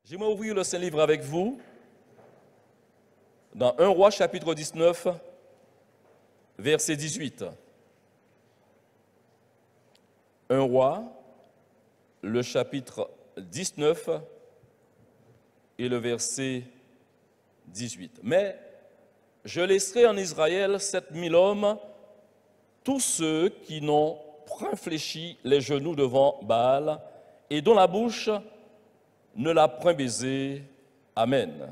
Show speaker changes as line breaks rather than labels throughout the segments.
J'aimerais ouvrir le Saint-Livre avec vous dans 1 Roi chapitre 19, verset 18. 1 Roi, le chapitre 19 et le verset 18. Mais je laisserai en Israël 7000 hommes, tous ceux qui n'ont point fléchi les genoux devant Baal et dont la bouche ne l'a point baisé. Amen.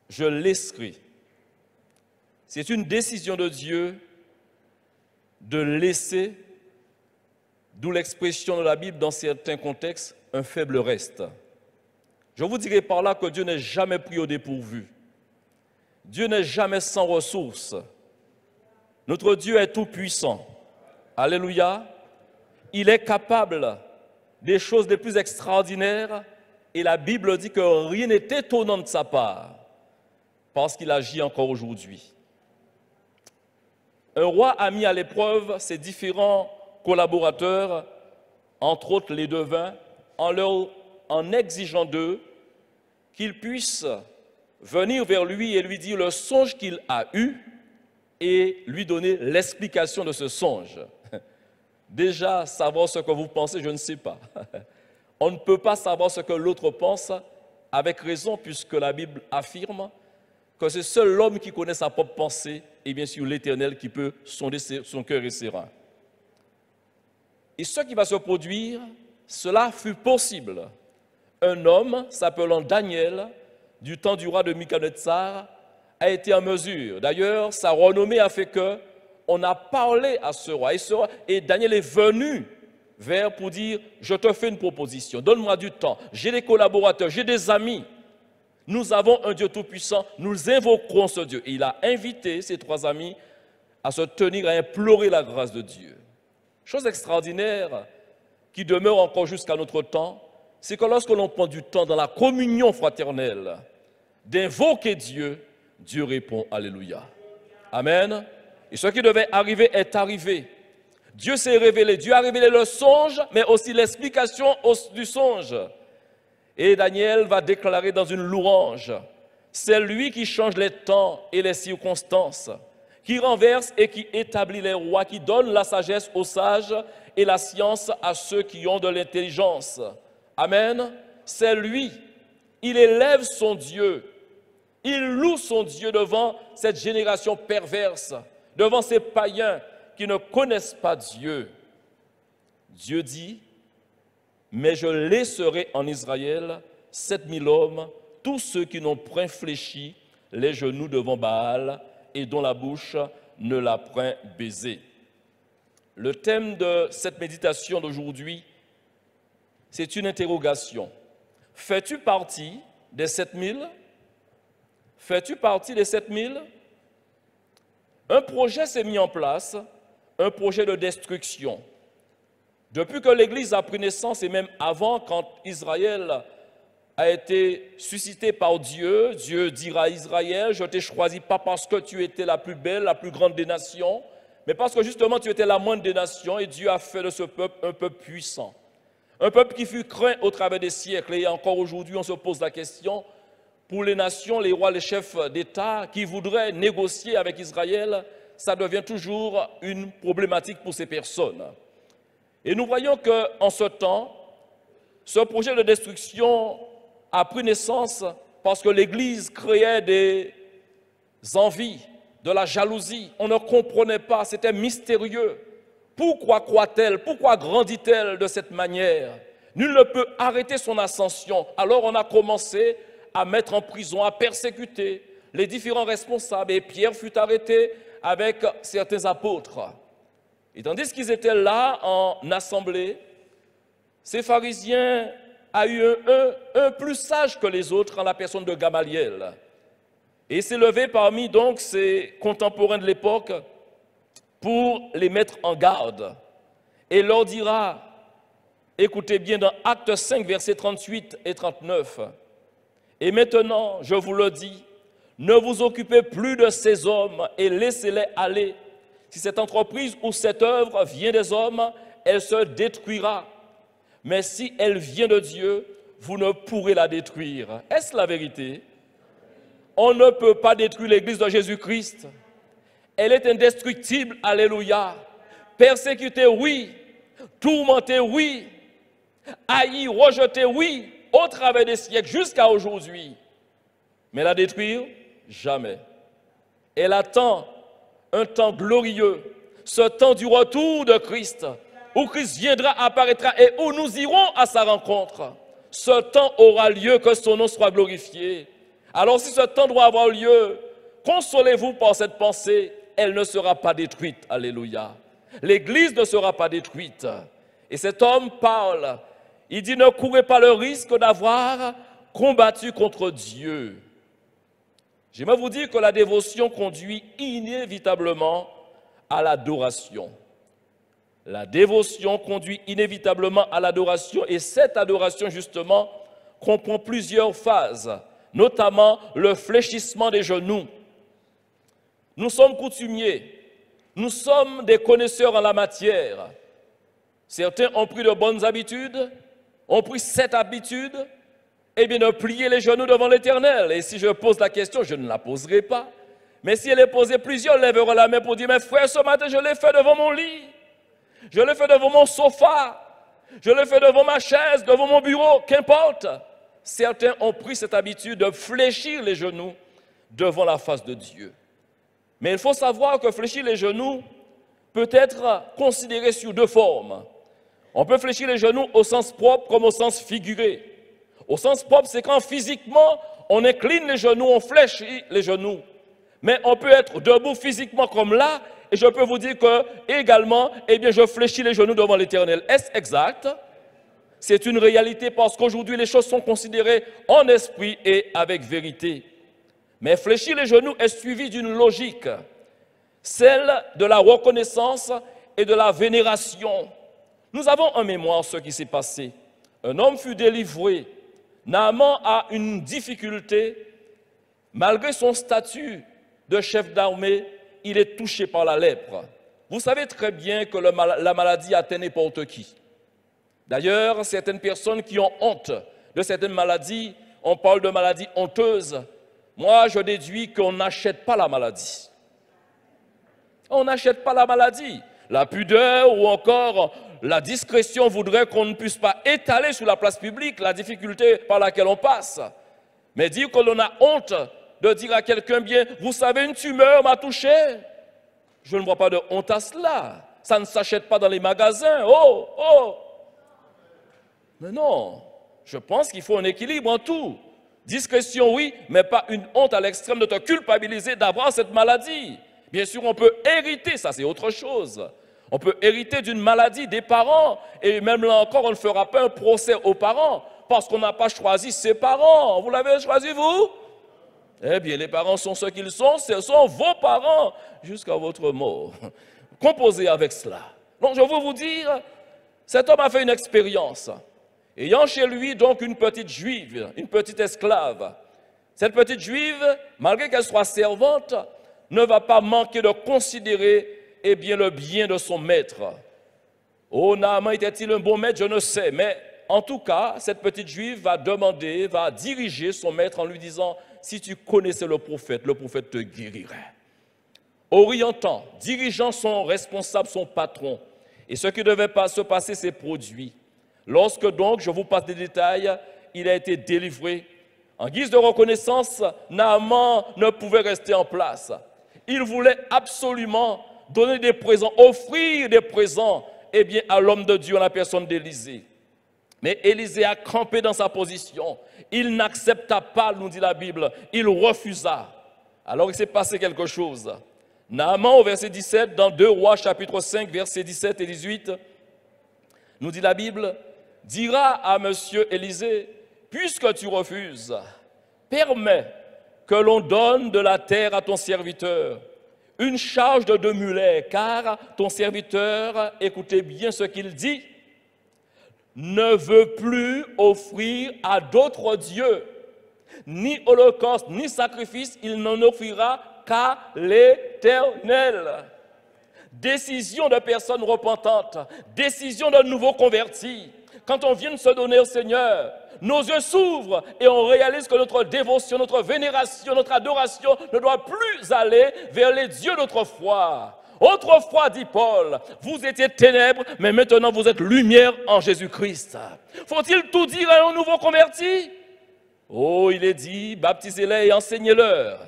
Je laisserai. C'est une décision de Dieu de laisser, d'où l'expression de la Bible dans certains contextes, un faible reste. Je vous dirai par là que Dieu n'est jamais pris au dépourvu. Dieu n'est jamais sans ressources. Notre Dieu est tout-puissant. Alléluia. Il est capable des choses les plus extraordinaires et la Bible dit que rien n'est étonnant de sa part parce qu'il agit encore aujourd'hui. Un roi a mis à l'épreuve ses différents collaborateurs, entre autres les devins, en exigeant d'eux qu'ils puissent venir vers lui et lui dire le songe qu'il a eu et lui donner l'explication de ce songe. Déjà, savoir ce que vous pensez, je ne sais pas. On ne peut pas savoir ce que l'autre pense avec raison, puisque la Bible affirme que c'est seul l'homme qui connaît sa propre pensée et bien sûr l'Éternel qui peut sonder son cœur et ses reins. Et ce qui va se produire, cela fut possible. Un homme s'appelant Daniel, du temps du roi de Nebuchadnezzar, a été en mesure. D'ailleurs, sa renommée a fait que on a parlé à ce roi. Et Daniel est venu vers pour dire, je te fais une proposition, donne-moi du temps, j'ai des collaborateurs, j'ai des amis. Nous avons un Dieu tout-puissant, nous invoquerons ce Dieu. Et il a invité ses trois amis à se tenir, à implorer la grâce de Dieu. Chose extraordinaire qui demeure encore jusqu'à notre temps, c'est que lorsque l'on prend du temps dans la communion fraternelle, d'invoquer Dieu, Dieu répond, alléluia. Amen. Et ce qui devait arriver est arrivé. Dieu s'est révélé. Dieu a révélé le songe, mais aussi l'explication du songe. Et Daniel va déclarer dans une louange, c'est lui qui change les temps et les circonstances, qui renverse et qui établit les rois, qui donne la sagesse aux sages et la science à ceux qui ont de l'intelligence. Amen. C'est lui. Il élève son Dieu. Il loue son Dieu devant cette génération perverse, devant ces païens qui ne connaissent pas Dieu. Dieu dit, mais je laisserai en Israël 7000 hommes, tous ceux qui n'ont point fléchi les genoux devant Baal et dont la bouche ne l'a point baisé. Le thème de cette méditation d'aujourd'hui, c'est une interrogation. Fais-tu partie des 7000? Fais-tu partie des 7000? Un projet s'est mis en place, un projet de destruction. Depuis que l'Église a pris naissance, et même avant, quand Israël a été suscité par Dieu, Dieu dira à Israël, je t'ai choisi pas parce que tu étais la plus belle, la plus grande des nations, mais parce que justement tu étais la moindre des nations, et Dieu a fait de ce peuple un peuple puissant. Un peuple qui fut craint au travers des siècles, et encore aujourd'hui on se pose la question, pour les nations, les rois, les chefs d'État qui voudraient négocier avec Israël, ça devient toujours une problématique pour ces personnes. Et nous voyons qu'en ce temps, ce projet de destruction a pris naissance parce que l'Église créait des envies, de la jalousie. On ne comprenait pas, c'était mystérieux. Pourquoi croit-elle? Pourquoi grandit-elle de cette manière? Nul ne peut arrêter son ascension. Alors on a commencé à mettre en prison, à persécuter les différents responsables. Et Pierre fut arrêté avec certains apôtres. Et tandis qu'ils étaient là en assemblée, ces pharisiens a eu un plus sage que les autres en la personne de Gamaliel. Et il s'est levé parmi donc ses contemporains de l'époque pour les mettre en garde. Et leur dira, écoutez bien dans Actes 5, versets 38 et 39, et maintenant, je vous le dis, ne vous occupez plus de ces hommes et laissez-les aller. Si cette entreprise ou cette œuvre vient des hommes, elle se détruira. Mais si elle vient de Dieu, vous ne pourrez la détruire. Est-ce la vérité? On ne peut pas détruire l'Église de Jésus-Christ. Elle est indestructible, alléluia. Persécutée, oui. Tourmentée, oui. Haïe, rejetée, oui. Au travers des siècles, jusqu'à aujourd'hui. Mais la détruire, jamais. Elle attend un temps glorieux, ce temps du retour de Christ, où Christ viendra, apparaîtra et où nous irons à sa rencontre. Ce temps aura lieu, que son nom soit glorifié. Alors si ce temps doit avoir lieu, consolez-vous par cette pensée, elle ne sera pas détruite. Alléluia. L'Église ne sera pas détruite. Et cet homme parle, il dit, ne courez pas le risque d'avoir combattu contre Dieu. J'aimerais vous dire que la dévotion conduit inévitablement à l'adoration. La dévotion conduit inévitablement à l'adoration et cette adoration justement comprend plusieurs phases, notamment le fléchissement des genoux. Nous sommes coutumiers, nous sommes des connaisseurs en la matière. Certains ont pris de bonnes habitudes, ont pris cette habitude, eh bien de plier les genoux devant l'Éternel. Et si je pose la question, je ne la poserai pas. Mais si elle est posée, plusieurs lèveront la main pour dire, mes frères, ce matin, je l'ai fait devant mon lit. Je l'ai fait devant mon sofa. Je l'ai fait devant ma chaise, devant mon bureau, qu'importe. Certains ont pris cette habitude de fléchir les genoux devant la face de Dieu. Mais il faut savoir que fléchir les genoux peut être considéré sous deux formes. On peut fléchir les genoux au sens propre comme au sens figuré. Au sens propre, c'est quand physiquement, on incline les genoux, on fléchit les genoux. Mais on peut être debout physiquement comme là, et je peux vous dire que, également, eh bien, je fléchis les genoux devant l'Éternel. Est-ce exact? C'est une réalité parce qu'aujourd'hui, les choses sont considérées en esprit et avec vérité. Mais fléchir les genoux est suivi d'une logique, celle de la reconnaissance et de la vénération. Nous avons en mémoire ce qui s'est passé. Un homme fut délivré. Naaman a une difficulté. Malgré son statut de chef d'armée, il est touché par la lèpre. Vous savez très bien que la maladie atteint n'importe qui. D'ailleurs, certaines personnes qui ont honte de certaines maladies, on parle de maladies honteuses. Moi, je déduis qu'on n'achète pas la maladie. On n'achète pas la maladie. La pudeur ou encore la discrétion voudrait qu'on ne puisse pas étaler sur la place publique la difficulté par laquelle on passe. Mais dire que l'on a honte de dire à quelqu'un, bien, vous savez, une tumeur m'a touché. Je ne vois pas de honte à cela. Ça ne s'achète pas dans les magasins. Oh, oh. Mais non, je pense qu'il faut un équilibre en tout. Discrétion, oui, mais pas une honte à l'extrême de te culpabiliser d'avoir cette maladie. Bien sûr, on peut hériter, ça c'est autre chose. On peut hériter d'une maladie des parents, et même là encore, on ne fera pas un procès aux parents, parce qu'on n'a pas choisi ses parents. Vous l'avez choisi, vous? Eh bien, les parents sont ce qu'ils sont, ce sont vos parents, jusqu'à votre mort. Composez avec cela. Donc, je veux vous dire, cet homme a fait une expérience. Ayant chez lui donc une petite juive, une petite esclave. Cette petite juive, malgré qu'elle soit servante, ne va pas manquer de considérer eh bien, le bien de son maître. Oh, Naaman était-il un bon maître? Je ne sais, mais en tout cas, cette petite juive va demander, va diriger son maître en lui disant, si tu connaissais le prophète te guérirait. Orientant, dirigeant son responsable, son patron, et ce qui devait pas se passer s'est produit. Lorsque donc, je vous passe des détails, il a été délivré. En guise de reconnaissance, Naaman ne pouvait rester en place. Il voulait absolument donner des présents, offrir des présents eh bien, à l'homme de Dieu, à la personne d'Élisée. Mais Élisée a campé dans sa position. Il n'accepta pas, nous dit la Bible, il refusa. Alors il s'est passé quelque chose. Naaman, au verset 17, dans 2 Rois, chapitre 5, versets 17 et 18, nous dit la Bible, dira à monsieur Élisée, puisque tu refuses, permets que l'on donne de la terre à ton serviteur, une charge de 2 mulets, car ton serviteur, écoutez bien ce qu'il dit, ne veut plus offrir à d'autres dieux, ni holocauste, ni sacrifice, il n'en offrira qu'à l'Éternel. Décision de personnes repentantes, décision de nouveaux convertis. Quand on vient de se donner au Seigneur, nos yeux s'ouvrent et on réalise que notre dévotion, notre vénération, notre adoration ne doit plus aller vers les dieux d'autrefois. Autrefois, dit Paul, vous étiez ténèbres, mais maintenant vous êtes lumière en Jésus-Christ. Faut-il tout dire à un nouveau converti? Oh, il est dit, baptisez-les et enseignez-leur.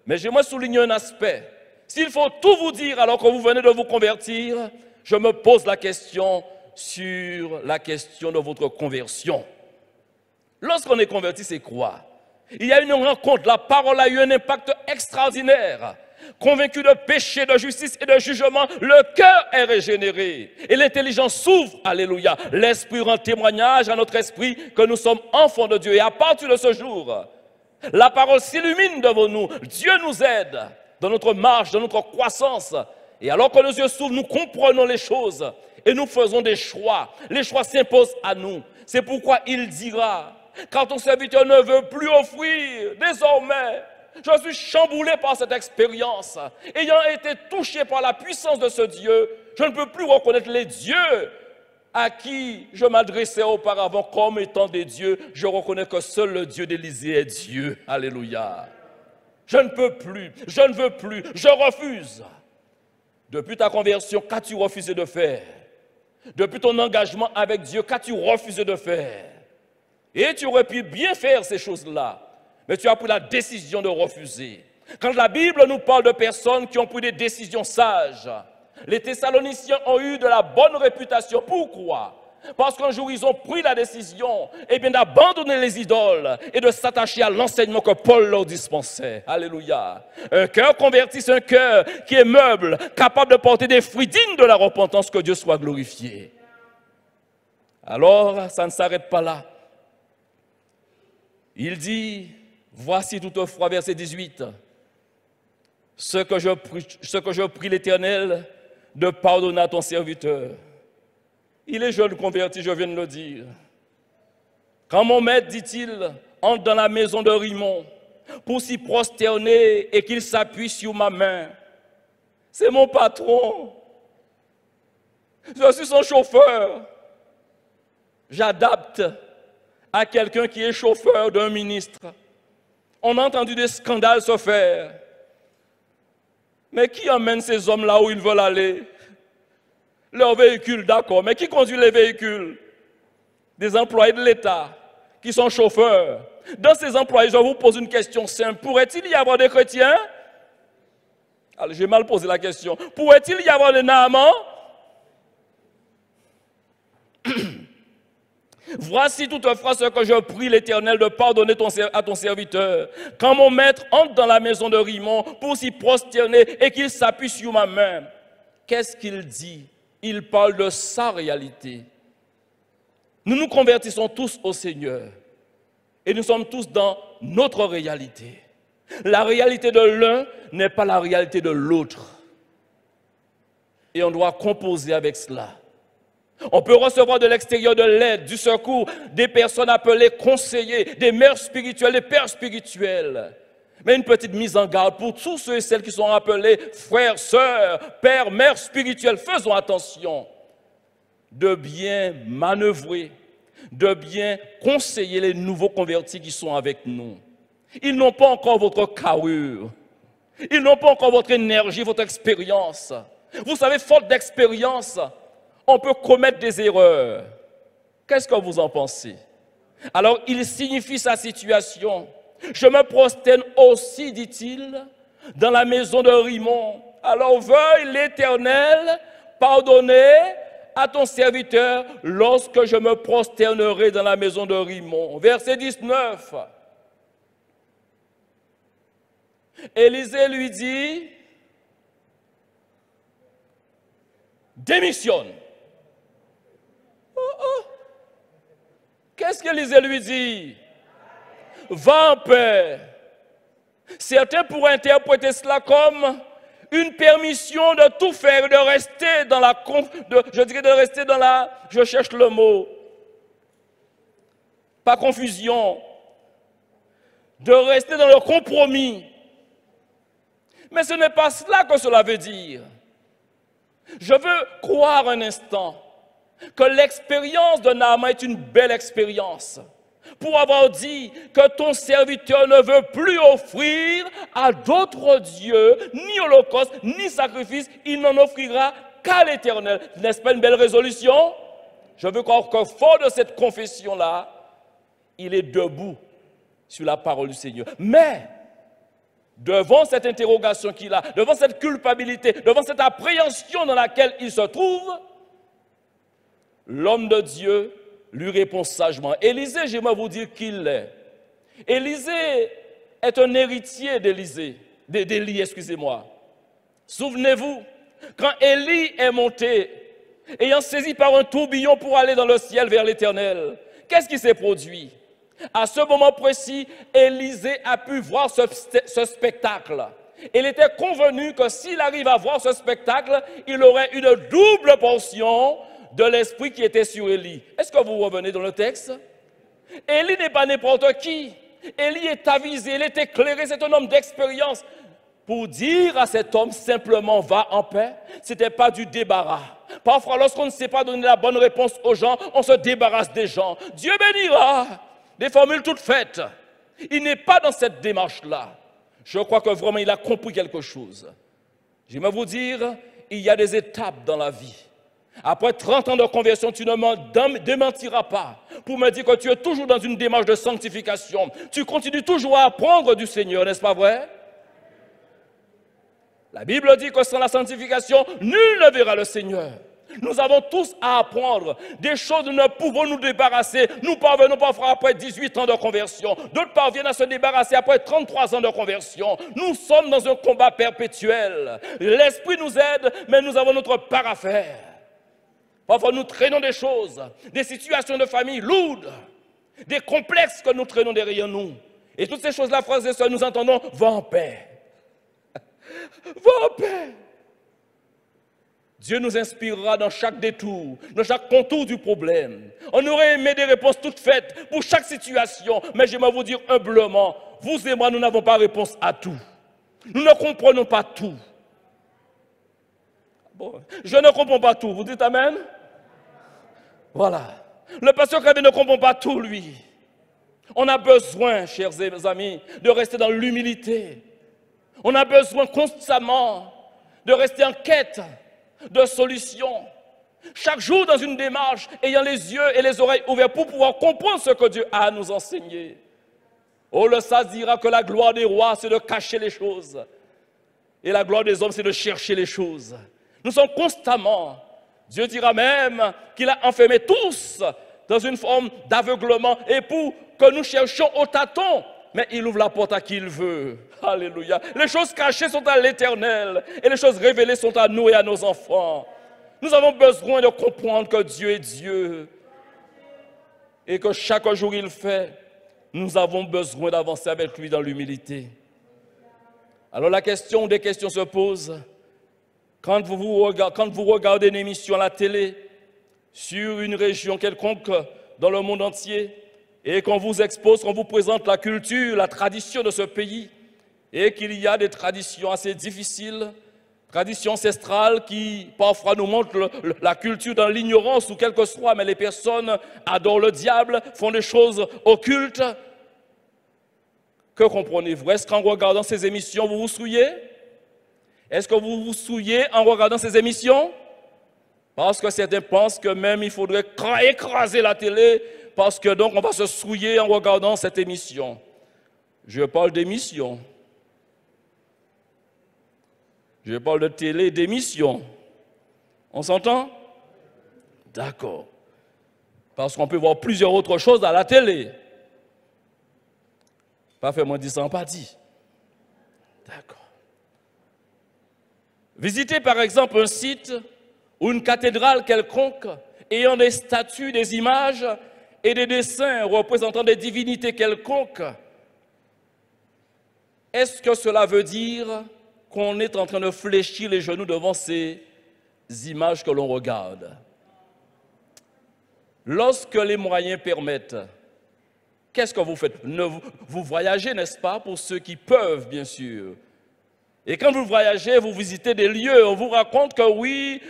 Mais j'aimerais souligner un aspect. S'il faut tout vous dire alors que vous venez de vous convertir, je me pose la question sur la question de votre conversion. Lorsqu'on est converti, c'est quoi? Il y a une rencontre, la parole a eu un impact extraordinaire. Convaincu de péché, de justice et de jugement, le cœur est régénéré et l'intelligence s'ouvre, alléluia. L'esprit rend témoignage à notre esprit que nous sommes enfants de Dieu. Et à partir de ce jour, la parole s'illumine devant nous. Dieu nous aide dans notre marche, dans notre croissance. Et alors que nos yeux s'ouvrent, nous comprenons les choses et nous faisons des choix. Les choix s'imposent à nous. C'est pourquoi il dira, quand ton serviteur ne veut plus offrir, désormais, je suis chamboulé par cette expérience. Ayant été touché par la puissance de ce Dieu, je ne peux plus reconnaître les dieux à qui je m'adressais auparavant comme étant des dieux. Je reconnais que seul le Dieu d'Élisée est Dieu. Alléluia. Je ne peux plus, je ne veux plus, je refuse. Depuis ta conversion, qu'as-tu refusé de faire? Depuis ton engagement avec Dieu, qu'as-tu refusé de faire? Et tu aurais pu bien faire ces choses-là, mais tu as pris la décision de refuser. Quand la Bible nous parle de personnes qui ont pris des décisions sages, les Thessaloniciens ont eu de la bonne réputation. Pourquoi? Parce qu'un jour, ils ont pris la décision d'abandonner les idoles et de s'attacher à l'enseignement que Paul leur dispensait. Alléluia. Un cœur converti, c'est un cœur qui est meuble, capable de porter des fruits dignes de la repentance, que Dieu soit glorifié. Alors, ça ne s'arrête pas là. Il dit, voici toutefois, verset 18, ce que je prie l'Éternel de pardonner à ton serviteur. Il est jeune converti, je viens de le dire. Quand mon maître, dit-il, entre dans la maison de Rimon pour s'y prosterner et qu'il s'appuie sur ma main, c'est mon patron. Je suis son chauffeur. J'adapte à quelqu'un qui est chauffeur d'un ministre. On a entendu des scandales se faire. Mais qui emmène ces hommes là où ils veulent aller? Leurs véhicules, d'accord, mais qui conduit les véhicules? Des employés de l'État qui sont chauffeurs. Dans ces employés, je vous pose une question simple. Pourrait-il y avoir des chrétiens? Alors, j'ai mal posé la question. Pourrait-il y avoir des Naamans? Voici toutefois ce que je prie l'Éternel de pardonner à ton serviteur. Quand mon maître entre dans la maison de Rimon pour s'y prosterner et qu'il s'appuie sur ma main, qu'est-ce qu'il dit? Il parle de sa réalité. Nous nous convertissons tous au Seigneur et nous sommes tous dans notre réalité. La réalité de l'un n'est pas la réalité de l'autre. Et on doit composer avec cela. On peut recevoir de l'extérieur de l'aide, du secours, des personnes appelées conseillers, des mères spirituelles, des pères spirituels. Mais une petite mise en garde pour tous ceux et celles qui sont appelés frères, sœurs, pères, mères spirituels. Faisons attention de bien manœuvrer, de bien conseiller les nouveaux convertis qui sont avec nous. Ils n'ont pas encore votre carrure. Ils n'ont pas encore votre énergie, votre expérience. Vous savez, faute d'expérience, on peut commettre des erreurs. Qu'est-ce que vous en pensez? Alors, il signifie sa situation. Je me prosterne aussi, dit-il, dans la maison de Rimon. Alors, veuille l'Éternel pardonner à ton serviteur lorsque je me prosternerai dans la maison de Rimon. Verset 19. Élisée lui dit, démissionne. Qu'est-ce qu'Élisée lui dit? Va en paix. Certains pourraient interpréter cela comme une permission de tout faire, de rester dans la, je cherche le mot, pas confusion, de rester dans le compromis. Mais ce n'est pas cela que cela veut dire. Je veux croire un instant que l'expérience de Naaman est une belle expérience. pour avoir dit que ton serviteur ne veut plus offrir à d'autres dieux, ni holocauste, ni sacrifice, il n'en offrira qu'à l'Éternel. N'est-ce pas une belle résolution? Je veux croire que fort de cette confession-là, il est debout sur la parole du Seigneur. Mais, devant cette interrogation qu'il a, devant cette culpabilité, devant cette appréhension dans laquelle il se trouve, l'homme de Dieu lui répond sagement. Élisée, j'aimerais vous dire qui il est. Élisée est un héritier d'Élie, excusez-moi. Souvenez-vous, quand Élie est monté, ayant saisi par un tourbillon pour aller dans le ciel vers l'Éternel, qu'est-ce qui s'est produit? À ce moment précis, Élisée a pu voir ce spectacle. Il était convenu que s'il arrive à voir ce spectacle, il aurait une double portion de l'esprit qui était sur Élie. Est-ce que vous revenez dans le texte? Élie n'est pas n'importe qui. Élie est avisé, il est éclairé, c'est un homme d'expérience. Pour dire à cet homme simplement va en paix, ce n'était pas du débarras. Parfois, lorsqu'on ne sait pas donner la bonne réponse aux gens, on se débarrasse des gens. Dieu bénira. Des formules toutes faites. Il n'est pas dans cette démarche-là. Je crois que vraiment il a compris quelque chose. J'aimerais vous dire, il y a des étapes dans la vie. Après 30 ans de conversion, tu ne m'en démentiras pas pour me dire que tu es toujours dans une démarche de sanctification. Tu continues toujours à apprendre du Seigneur, n'est-ce pas vrai? La Bible dit que sans la sanctification, nul ne verra le Seigneur. Nous avons tous à apprendre. Des choses ne pouvons nous débarrasser. Nous parvenons parfois après 18 ans de conversion. D'autres parviennent à se débarrasser après 33 ans de conversion. Nous sommes dans un combat perpétuel. L'Esprit nous aide, mais nous avons notre part à faire. Parfois nous traînons des choses, des situations de famille lourdes, des complexes que nous traînons derrière nous. Et toutes ces choses-là, frères et sœurs, nous entendons, va en paix. Va en paix. Dieu nous inspirera dans chaque détour, dans chaque contour du problème. On aurait aimé des réponses toutes faites pour chaque situation, mais j'aimerais vous dire humblement, vous et moi, nous n'avons pas réponse à tout. Nous ne comprenons pas tout. Bon, je ne comprends pas tout, vous dites amen? Voilà. Le pasteur Kevin ne comprend pas tout, lui. On a besoin, chers amis, de rester dans l'humilité. On a besoin constamment de rester en quête de solutions. Chaque jour dans une démarche, ayant les yeux et les oreilles ouverts pour pouvoir comprendre ce que Dieu a à nous enseigner. Oh, le sage dira que la gloire des rois, c'est de cacher les choses. Et la gloire des hommes, c'est de chercher les choses. Nous sommes constamment, Dieu dira même qu'il a enfermé tous dans une forme d'aveuglement et pour que nous cherchions au tâton. Mais il ouvre la porte à qui il veut. Alléluia. Les choses cachées sont à l'Éternel et les choses révélées sont à nous et à nos enfants. Nous avons besoin de comprendre que Dieu est Dieu et que chaque jour il fait, nous avons besoin d'avancer avec lui dans l'humilité. Alors la question des questions se pose. Quand vous regardez une émission à la télé sur une région quelconque dans le monde entier, et qu'on vous expose, qu'on vous présente la culture, la tradition de ce pays, et qu'il y a des traditions assez difficiles, traditions ancestrales qui parfois nous montrent la culture dans l'ignorance ou quel que soit, mais les personnes adorent le diable, font des choses occultes. Que comprenez-vous? Est-ce qu'en regardant ces émissions, vous vous souillez? Est-ce que vous vous souillez en regardant ces émissions? Parce que certains pensent que même il faudrait écraser la télé, parce que donc on va se souiller en regardant cette émission. Je parle d'émission. Je parle de télé, d'émission. On s'entend? D'accord. Parce qu'on peut voir plusieurs autres choses à la télé. Pas fait moins dit sans pas dit. D'accord. Visitez par exemple un site ou une cathédrale quelconque ayant des statues, des images et des dessins représentant des divinités quelconques. Est-ce que cela veut dire qu'on est en train de fléchir les genoux devant ces images que l'on regarde? Lorsque les moyens permettent, qu'est-ce que vous faites? Vous voyagez, n'est-ce pas, pour ceux qui peuvent, bien sûr. Et quand vous voyagez, vous visitez des lieux, on vous raconte que oui,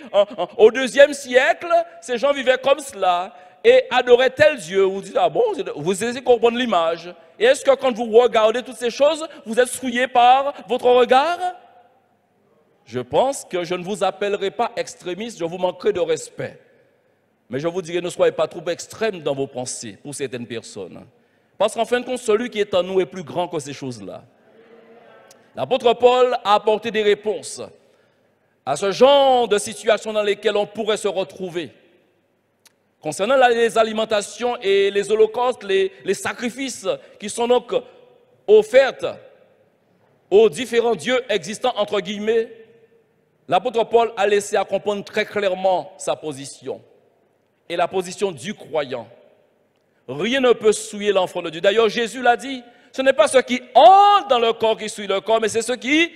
au IIe siècle, ces gens vivaient comme cela. et adorer tel Dieu. Vous dites, ah bon, vous essayez de comprendre l'image. Et est-ce que quand vous regardez toutes ces choses, vous êtes souillé par votre regard? Je pense que je ne vous appellerai pas extrémiste, je vous manquerai de respect. Mais je vous dirai, ne soyez pas trop extrêmes dans vos pensées pour certaines personnes. Parce qu'en fin de compte, celui qui est en nous est plus grand que ces choses-là. L'apôtre Paul a apporté des réponses à ce genre de situation dans lesquelles on pourrait se retrouver. Concernant les alimentations et les holocaustes, les sacrifices qui sont donc offerts aux différents dieux existants, entre guillemets, l'apôtre Paul a laissé à comprendre très clairement sa position et la position du croyant. Rien ne peut souiller l'enfant de Dieu. D'ailleurs, Jésus l'a dit, ce n'est pas ce qui entre dans le corps qui souille le corps, mais c'est ce qui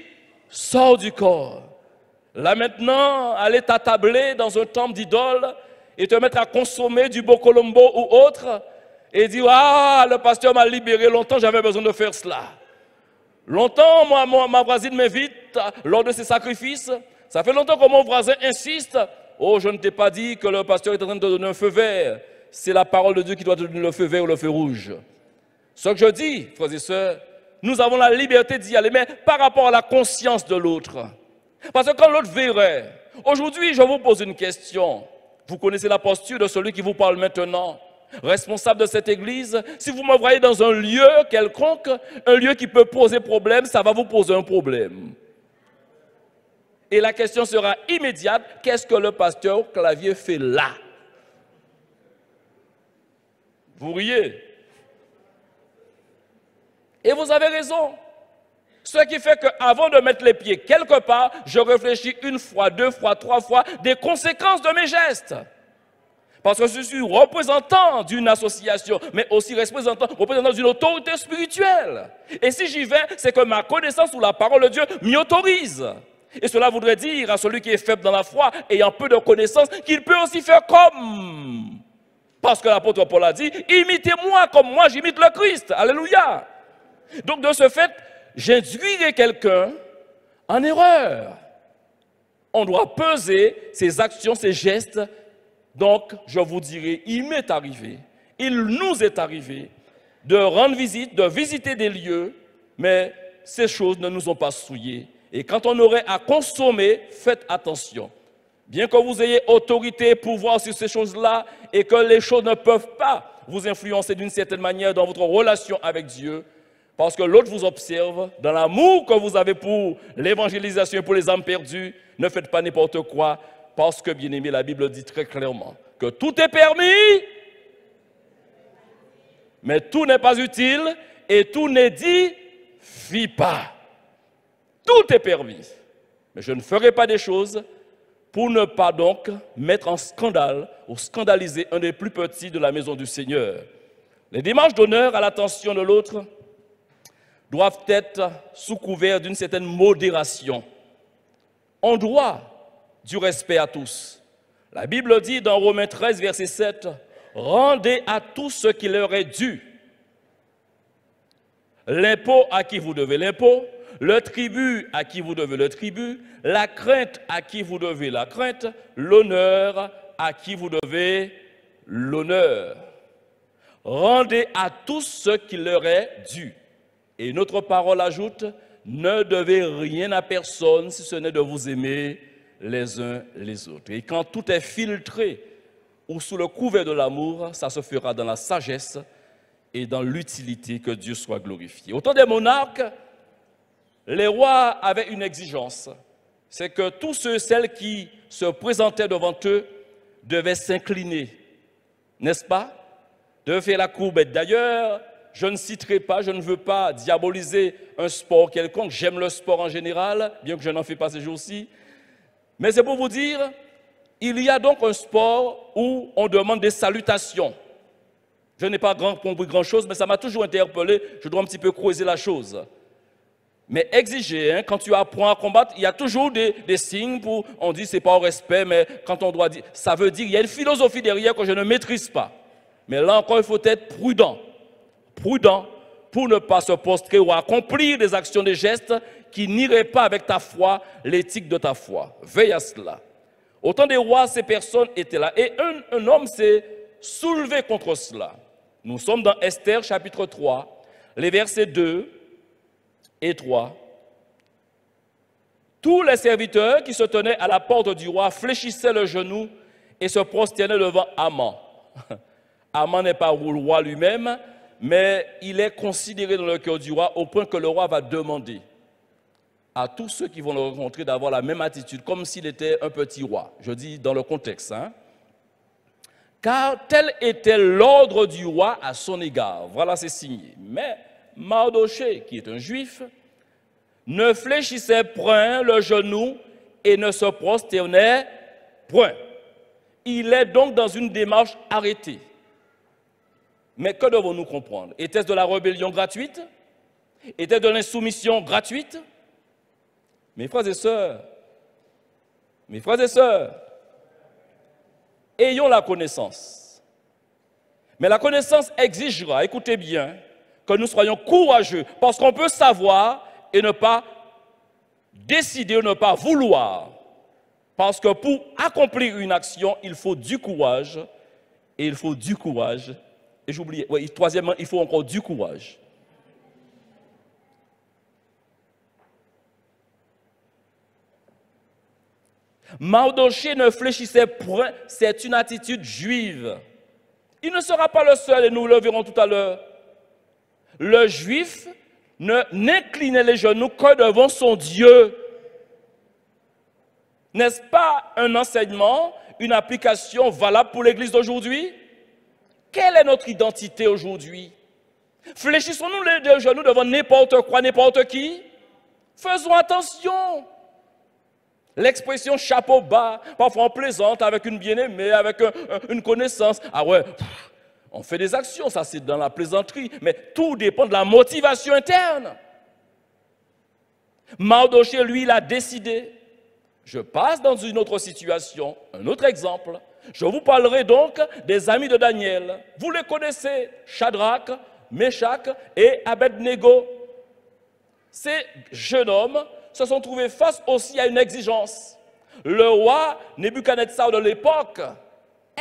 sort du corps. Là maintenant, aller t'attabler dans un temple d'idole et te mettre à consommer du Bocolombo ou autre et dire « Ah, le pasteur m'a libéré, longtemps j'avais besoin de faire cela. Longtemps, ma voisine m'invite lors de ses sacrifices. Ça fait longtemps que mon voisin insiste. Oh, je ne t'ai pas dit que le pasteur est en train de te donner un feu vert. C'est la parole de Dieu qui doit te donner le feu vert ou le feu rouge. » Ce que je dis, frères et sœurs, nous avons la liberté d'y aller, mais par rapport à la conscience de l'autre. Parce que quand l'autre verrait, aujourd'hui je vous pose une question. Vous connaissez la posture de celui qui vous parle maintenant, responsable de cette église. Si vous me voyez dans un lieu quelconque, un lieu qui peut poser problème, ça va vous poser un problème. Et la question sera immédiate, qu'est-ce que le pasteur Clavier fait là? Vous riez. Et vous avez raison. Ce qui fait qu'avant de mettre les pieds quelque part, je réfléchis une fois, deux fois, trois fois des conséquences de mes gestes. Parce que je suis représentant d'une association, mais aussi représentant d'une autorité spirituelle. Et si j'y vais, c'est que ma connaissance ou la parole de Dieu m'y autorise. Et cela voudrait dire à celui qui est faible dans la foi, ayant peu de connaissances, qu'il peut aussi faire comme. Parce que l'apôtre Paul a dit, imitez-moi comme moi j'imite le Christ. Alléluia. Donc de ce fait, j'induirai quelqu'un en erreur. On doit peser ses actions, ses gestes. Donc, je vous dirai, il m'est arrivé, il nous est arrivé de rendre visite, de visiter des lieux, mais ces choses ne nous ont pas souillés. Et quand on aurait à consommer, faites attention. Bien que vous ayez autorité, pouvoir sur ces choses-là, et que les choses ne peuvent pas vous influencer d'une certaine manière dans votre relation avec Dieu, parce que l'autre vous observe, dans l'amour que vous avez pour l'évangélisation et pour les âmes perdues, ne faites pas n'importe quoi, parce que, bien aimé, la Bible dit très clairement que tout est permis, mais tout n'est pas utile et tout n'édifie pas. Tout est permis, mais je ne ferai pas des choses pour ne pas donc mettre en scandale ou scandaliser un des plus petits de la maison du Seigneur. Les démarches d'honneur à l'attention de l'autre doivent être sous couvert d'une certaine modération. On doit du respect à tous. La Bible dit dans Romains 13, verset 7, « Rendez à tous ce qui leur est dû. L'impôt à qui vous devez l'impôt, le tribut à qui vous devez le tribut, la crainte à qui vous devez la crainte, l'honneur à qui vous devez l'honneur. Rendez à tous ce qui leur est dû. » Et notre parole ajoute, « Ne devez rien à personne si ce n'est de vous aimer les uns les autres. » Et quand tout est filtré ou sous le couvert de l'amour, ça se fera dans la sagesse et dans l'utilité, que Dieu soit glorifié. Au temps des monarques, les rois avaient une exigence, c'est que tous ceux et celles qui se présentaient devant eux devaient s'incliner, n'est-ce pas? Devaient faire la courbette. D'ailleurs, je ne citerai pas, je ne veux pas diaboliser un sport quelconque, j'aime le sport en général, bien que je n'en fais pas ces jours-ci. Mais c'est pour vous dire, il y a donc un sport où on demande des salutations. Je n'ai pas compris grand-chose, mais ça m'a toujours interpellé, je dois un petit peu creuser la chose. Mais exiger, quand tu apprends à combattre, il y a toujours des signes pour, on dit c'est pas au respect, mais quand on doit dire, ça veut dire, il y a une philosophie derrière que je ne maîtrise pas. Mais là encore, il faut être prudent pour ne pas se postrer ou accomplir des actions, des gestes qui n'iraient pas avec ta foi, l'éthique de ta foi. Veille à cela. Au temps des rois, ces personnes étaient là. Et un homme s'est soulevé contre cela. Nous sommes dans Esther chapitre 3, les versets 2 et 3. Tous les serviteurs qui se tenaient à la porte du roi fléchissaient le genou et se prosternaient devant Haman. Haman n'est pas le roi lui-même, mais il est considéré dans le cœur du roi au point que le roi va demander à tous ceux qui vont le rencontrer d'avoir la même attitude, comme s'il était un petit roi. Je dis dans le contexte. Car tel était l'ordre du roi à son égard. Voilà, c'est signé. Mais Mardochée, qui est un juif, ne fléchissait point le genou et ne se prosternait point. Il est donc dans une démarche arrêtée. Mais que devons-nous comprendre? Était-ce de la rébellion gratuite? Était-ce de l'insoumission gratuite? Mes frères et sœurs, ayons la connaissance. Mais la connaissance exigera, écoutez bien, que nous soyons courageux, parce qu'on peut savoir et ne pas décider ou ne pas vouloir. Parce que pour accomplir une action, il faut du courage, et il faut du courage. Et j'oubliais, oui, troisièmement, il faut encore du courage. Mardochée ne fléchissait point, c'est une attitude juive. Il ne sera pas le seul, et nous le verrons tout à l'heure. Le juif n'inclinait les genoux que devant son Dieu. N'est-ce pas un enseignement, une application valable pour l'Église d'aujourd'hui? Quelle est notre identité aujourd'hui? Fléchissons-nous les genoux devant n'importe quoi, n'importe qui? Faisons attention. L'expression chapeau bas, parfois on plaisante avec une bien-aimée, avec une connaissance. Ah ouais, on fait des actions, ça c'est dans la plaisanterie, mais tout dépend de la motivation interne. Mardochée, lui, il a décidé. Je passe dans une autre situation, un autre exemple. Je vous parlerai donc des amis de Daniel. Vous les connaissez, Shadrach, Meshach et Abednego. Ces jeunes hommes se sont trouvés face aussi à une exigence. Le roi Nebuchadnezzar de l'époque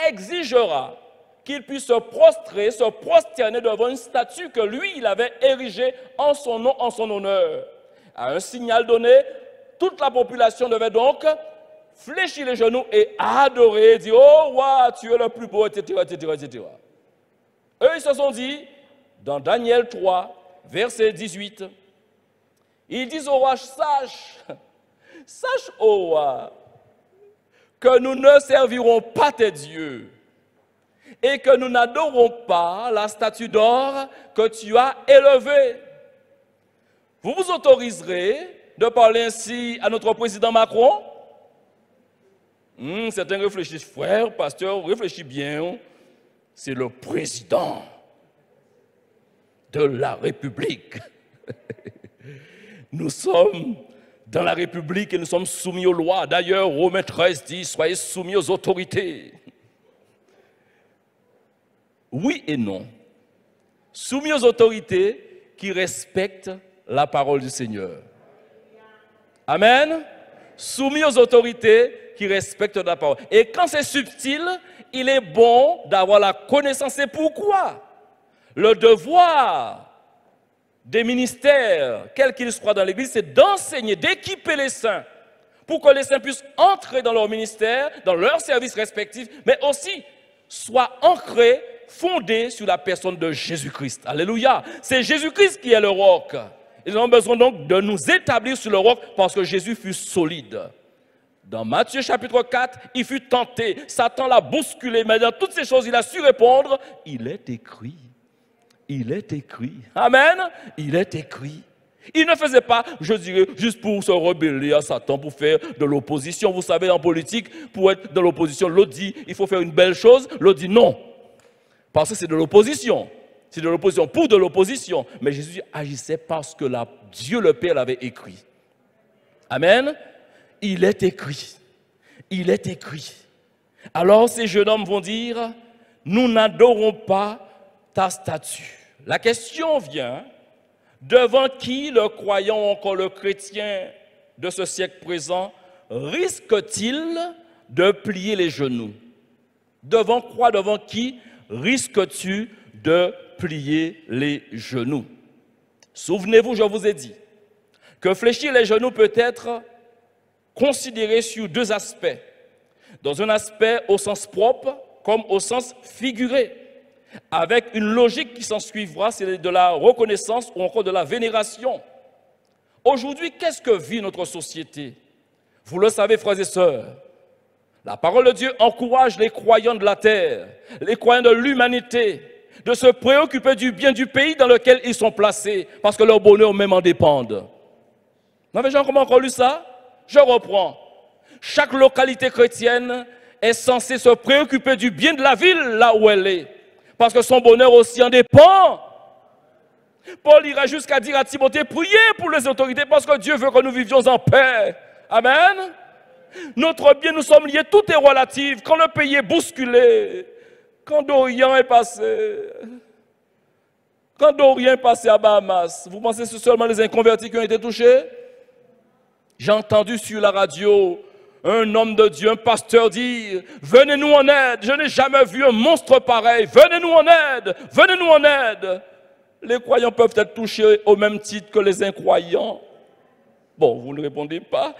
exigera qu'il puisse se prostrer, se prosterner devant une statue que lui, il avait érigée en son nom, en son honneur. À un signal donné, toute la population devait donc fléchir les genoux et adorer, dire « Oh, roi, tu es le plus beau, etc., etc., etc. » Eux, ils se sont dit, dans Daniel 3, verset 18, ils disent au roi, sache, ô roi, que nous ne servirons pas tes dieux et que nous n'adorons pas la statue d'or que tu as élevée. Vous vous autoriserez de parler ainsi à notre président Macron? Certains réfléchissent, frère, pasteur, réfléchis bien, c'est le président de la République. Nous sommes dans la République et nous sommes soumis aux lois. D'ailleurs, Romains 13 dit, soyez soumis aux autorités. Oui et non. Soumis aux autorités qui respectent la parole du Seigneur. Amen. Soumis aux autorités qui respectent la parole. Et quand c'est subtil, il est bon d'avoir la connaissance. Et pourquoi? Le devoir des ministères, quels qu'ils soient dans l'Église, c'est d'enseigner, d'équiper les saints pour que les saints puissent entrer dans leur ministère, dans leurs services respectifs, mais aussi soient ancrés, fondés sur la personne de Jésus-Christ. Alléluia! C'est Jésus-Christ qui est le roc. Ils ont besoin donc de nous établir sur le roc parce que Jésus fut solide. Dans Matthieu chapitre 4, il fut tenté, Satan l'a bousculé, mais dans toutes ces choses, il a su répondre, il est écrit. Il est écrit. Amen. Il est écrit. Il ne faisait pas, je dirais, juste pour se rebeller à Satan, pour faire de l'opposition. Vous savez, en politique, pour être dans l'opposition, l'autre dit, il faut faire une belle chose. L'autre dit non. Parce que c'est de l'opposition. C'est de l'opposition pour de l'opposition. Mais Jésus agissait parce que Dieu le Père l'avait écrit. Amen. Il est écrit. Il est écrit. Alors ces jeunes hommes vont dire, nous n'adorons pas ta statue. La question vient, devant qui le croyant ou encore le chrétien de ce siècle présent risque-t-il de plier les genoux? Devant quoi, devant qui risques-tu de plier les genoux? Souvenez-vous, je vous ai dit que fléchir les genoux peut être considéré sur deux aspects. Dans un aspect au sens propre comme au sens figuré, avec une logique qui s'en suivra, c'est de la reconnaissance ou encore de la vénération. Aujourd'hui, qu'est-ce que vit notre société? Vous le savez, frères et sœurs, la parole de Dieu encourage les croyants de la terre, les croyants de l'humanité, de se préoccuper du bien du pays dans lequel ils sont placés, parce que leur bonheur même en dépend. Vous avez jamais encore lu ça? Je reprends. Chaque localité chrétienne est censée se préoccuper du bien de la ville là où elle est, parce que son bonheur aussi en dépend. Paul ira jusqu'à dire à Timothée, priez pour les autorités, parce que Dieu veut que nous vivions en paix. Amen. Notre bien, nous sommes liés, tout est relatif. Quand le pays est bousculé, quand Dorian est passé, à Bahamas, vous pensez que c'est seulement les inconvertis qui ont été touchés? J'ai entendu sur la radio un homme de Dieu, un pasteur dire, venez-nous en aide, je n'ai jamais vu un monstre pareil, venez-nous en aide, venez-nous en aide. Les croyants peuvent être touchés au même titre que les incroyants. Bon, vous ne répondez pas.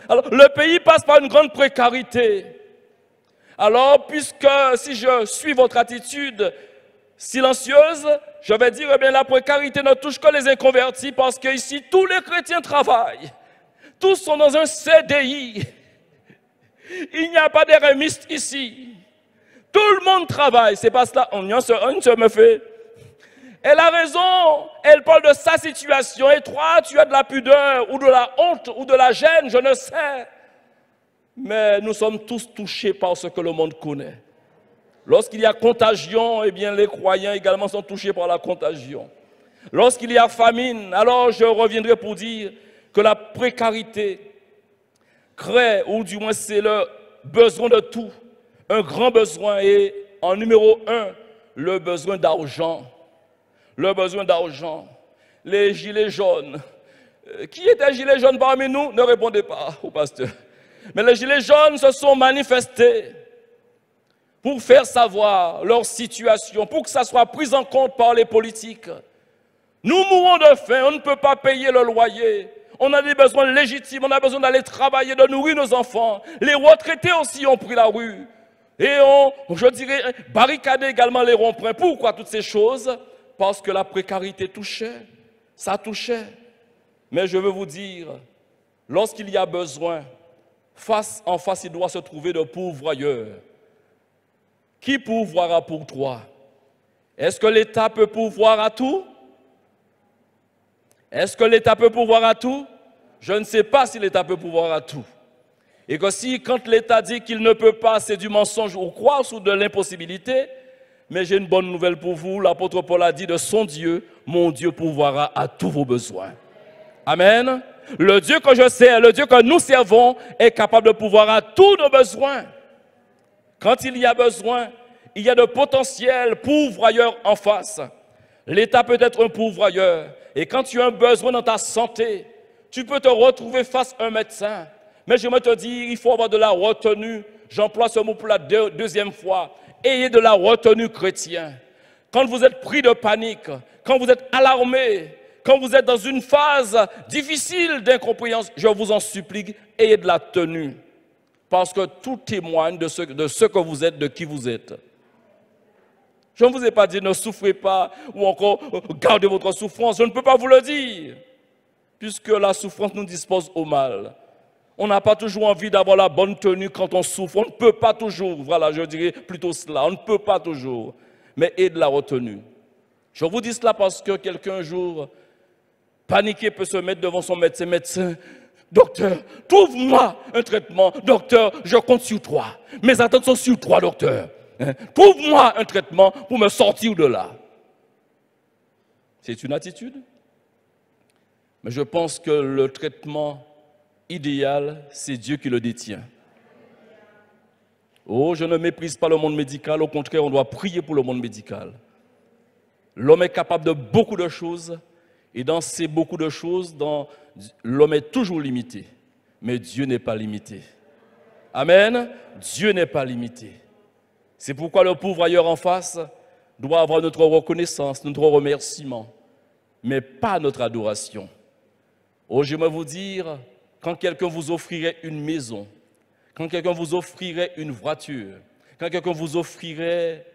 Alors, le pays passe par une grande précarité. Alors, puisque si je suis votre attitude silencieuse, je vais dire, eh bien, la précarité ne touche que les inconvertis parce qu'ici, tous les chrétiens travaillent. Tous sont dans un CDI. Il n'y a pas d'érémistes ici. Tout le monde travaille. C'est pas cela. On se me fait. Elle a raison. Elle parle de sa situation. Et toi, tu as de la pudeur ou de la honte ou de la gêne, je ne sais. Mais nous sommes tous touchés par ce que le monde connaît. Lorsqu'il y a contagion, eh bien, les croyants également sont touchés par la contagion. Lorsqu'il y a famine, alors je reviendrai pour dire que la précarité crée, ou du moins c'est le besoin de tout, un grand besoin, et en numéro 1, le besoin d'argent. Le besoin d'argent. Les gilets jaunes. Qui était gilet jaune parmi nous? Ne répondez pas au pasteur. Mais les gilets jaunes se sont manifestés pour faire savoir leur situation, pour que ça soit pris en compte par les politiques. Nous mourons de faim, on ne peut pas payer le loyer. On a des besoins légitimes, on a besoin d'aller travailler, de nourrir nos enfants. Les retraités aussi ont pris la rue. Et je dirais, barricader également les ronds-points. Pourquoi toutes ces choses? Parce que la précarité touchait, ça touchait. Mais je veux vous dire, lorsqu'il y a besoin, face en face, il doit se trouver de pourvoyeurs. Qui pourvoira pour toi? Est-ce que l'État peut pourvoir à tout? Est-ce que l'État peut pourvoir à tout? Je ne sais pas si l'État peut pourvoir à tout. Et que si, quand l'État dit qu'il ne peut pas, c'est du mensonge ou croire ou de l'impossibilité, mais j'ai une bonne nouvelle pour vous. L'apôtre Paul a dit de son Dieu, mon Dieu pourvoira à tous vos besoins. Amen. Le Dieu que je sers, le Dieu que nous servons est capable de pourvoir à tous nos besoins. Quand il y a besoin, il y a de potentiels pourvoyeurs en face. L'État peut être un pourvoyeur. Et quand tu as un besoin dans ta santé, tu peux te retrouver face à un médecin. Mais je vais te dire, il faut avoir de la retenue. J'emploie ce mot pour la deuxième fois. Ayez de la retenue chrétienne. Quand vous êtes pris de panique, quand vous êtes alarmé, quand vous êtes dans une phase difficile d'incompréhension, je vous en supplie, ayez de la tenue. Parce que tout témoigne de ce que vous êtes, de qui vous êtes. Je ne vous ai pas dit ne souffrez pas ou encore gardez votre souffrance. Je ne peux pas vous le dire. Puisque la souffrance nous dispose au mal. On n'a pas toujours envie d'avoir la bonne tenue quand on souffre. On ne peut pas toujours. Voilà, je dirais plutôt cela. On ne peut pas toujours. Mais ayez de la retenue. Je vous dis cela parce que quelqu'un un jour, paniqué, peut se mettre devant son médecin. Médecin, docteur, trouve-moi un traitement. Docteur, je compte sur toi. Mes attentes sont sur toi, docteur. Trouve-moi un traitement pour me sortir de là. C'est une attitude. Mais je pense que le traitement idéal, c'est Dieu qui le détient. Oh, je ne méprise pas le monde médical. Au contraire, on doit prier pour le monde médical. L'homme est capable de beaucoup de choses. Et dans ces beaucoup de choses, l'homme est toujours limité. Mais Dieu n'est pas limité. Amen. Dieu n'est pas limité. C'est pourquoi le pourvoyeur en face doit avoir notre reconnaissance, notre remerciement, mais pas notre adoration. Oh, j'aimerais vous dire, quand quelqu'un vous offrirait une maison, quand quelqu'un vous offrirait une voiture, quand quelqu'un vous offrirait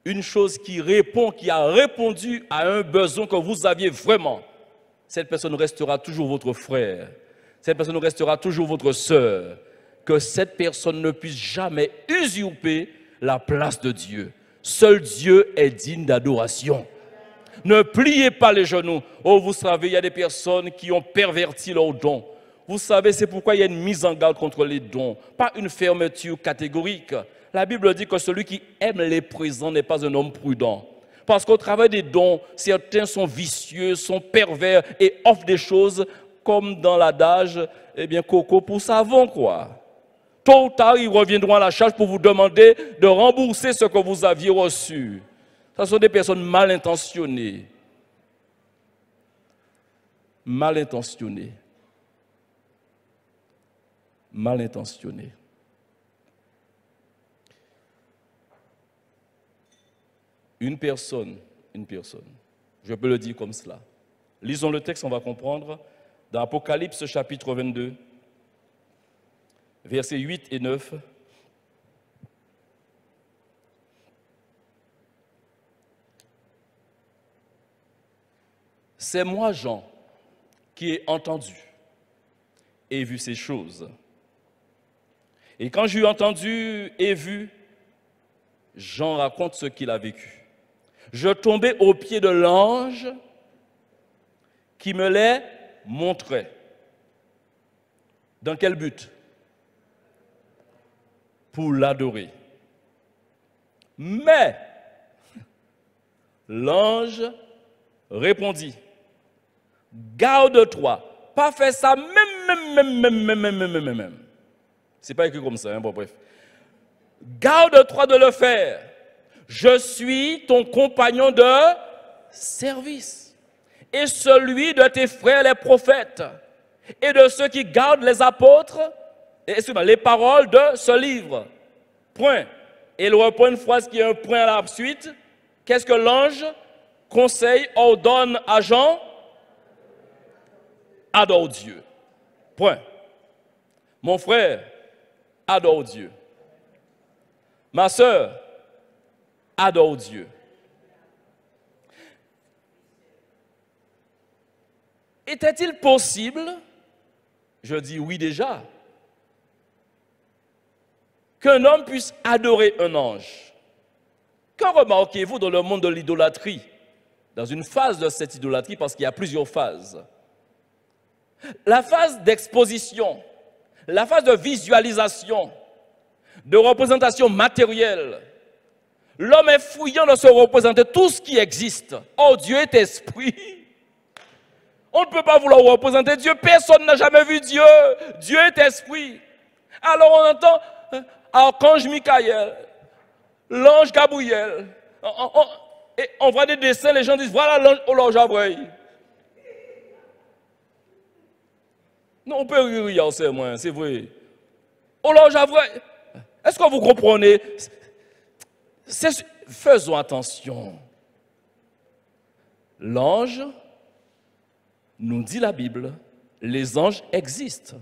une chose qui a répondu à un besoin que vous aviez vraiment, cette personne restera toujours votre frère, cette personne restera toujours votre sœur. Que cette personne ne puisse jamais usurper la place de Dieu. Seul Dieu est digne d'adoration. Ne pliez pas les genoux. Oh, vous savez, il y a des personnes qui ont perverti leurs dons. Vous savez, c'est pourquoi il y a une mise en garde contre les dons, pas une fermeture catégorique. La Bible dit que celui qui aime les présents n'est pas un homme prudent. Parce qu'au travers des dons, certains sont vicieux, sont pervers et offrent des choses comme dans l'adage, eh bien, coco pour savon, quoi. Tôt ou tard, ils reviendront à la charge pour vous demander de rembourser ce que vous aviez reçu. Ce sont des personnes mal intentionnées. Mal intentionnées. Mal intentionnées. Une personne, je peux le dire comme cela. Lisons le texte, on va comprendre. Dans Apocalypse chapitre 22, versets 8 et 9. C'est moi, Jean, qui ai entendu et vu ces choses. Et quand j'ai entendu et vu, Jean raconte ce qu'il a vécu. Je tombais aux pieds de l'ange qui me les montrait. Dans quel but? Pour l'adorer. Mais l'ange répondit, garde-toi, pas faire ça même. C'est pas écrit comme ça, hein, bon bref. Garde-toi de le faire. Je suis ton compagnon de service et celui de tes frères les prophètes et de ceux qui gardent les apôtres, les paroles de ce livre. Point. Et il reprend une phrase qui est un point à la suite. Qu'est-ce que l'ange conseille, ordonne à Jean? Adore Dieu. Point. Mon frère, adore Dieu. Ma sœur, adore Dieu. Était-il possible, je dis oui déjà, qu'un homme puisse adorer un ange? Que remarquez-vous dans le monde de l'idolâtrie? Dans une phase de cette idolâtrie, parce qu'il y a plusieurs phases. La phase d'exposition, la phase de visualisation, de représentation matérielle. L'homme est fouillant de se représenter tout ce qui existe. Oh, Dieu est esprit. On ne peut pas vouloir représenter Dieu. Personne n'a jamais vu Dieu. Dieu est esprit. Alors on entend Archange Michael, l'ange Gabriel. Et on voit des dessins, les gens disent voilà l'ange Gabriel. Non, on peut rire, c'est moi, c'est vrai. Oh l'ange Gabriel. Est-ce que vous comprenez? Faisons attention. L'ange, nous dit la Bible, les anges existent.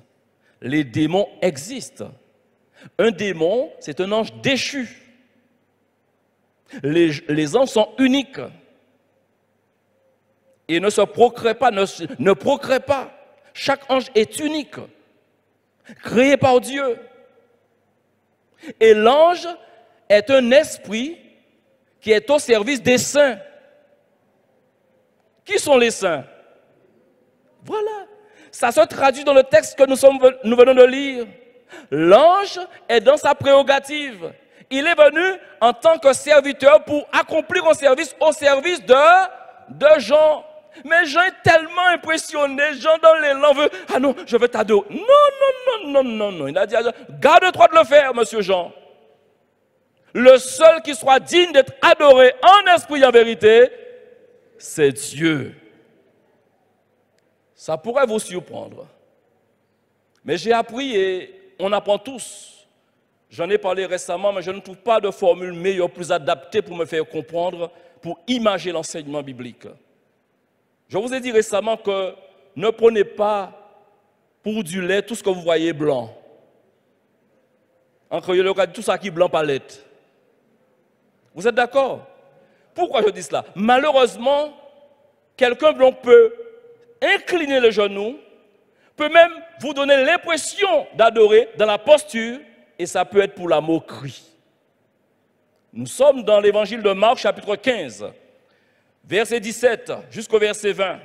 Les démons existent. Un démon, c'est un ange déchu. Les anges sont uniques. Et ne se procréent pas, ne procréent pas. Chaque ange est unique. Créé par Dieu. Et l'ange est un esprit qui est au service des saints. Qui sont les saints? Voilà. Ça se traduit dans le texte que nous venons de lire. L'ange est dans sa prérogative. Il est venu en tant que serviteur pour accomplir un service au service de Jean. Mais Jean est tellement impressionné. Jean dans l'élan veut, ah non, je vais t'adorer. Non. Il a dit à Jean, garde-toi de le faire, monsieur Jean. Le seul qui soit digne d'être adoré en esprit et en vérité, c'est Dieu. Ça pourrait vous surprendre. Mais j'ai appris et on apprend tous J'en ai parlé récemment, mais je ne trouve pas de formule meilleure, plus adaptée pour me faire comprendre, pour imager l'enseignement biblique. Je vous ai dit récemment que ne prenez pas pour du lait tout ce que vous voyez blanc. En créole, tout ça qui est blanc palette. Vous êtes d'accord? Pourquoi je dis cela? Malheureusement, quelqu'un blanc peut incliner le genou, peut même vous donner l'impression d'adorer dans la posture, et ça peut être pour la moquerie. Nous sommes dans l'évangile de Marc, chapitre 15, verset 17 jusqu'au verset 20.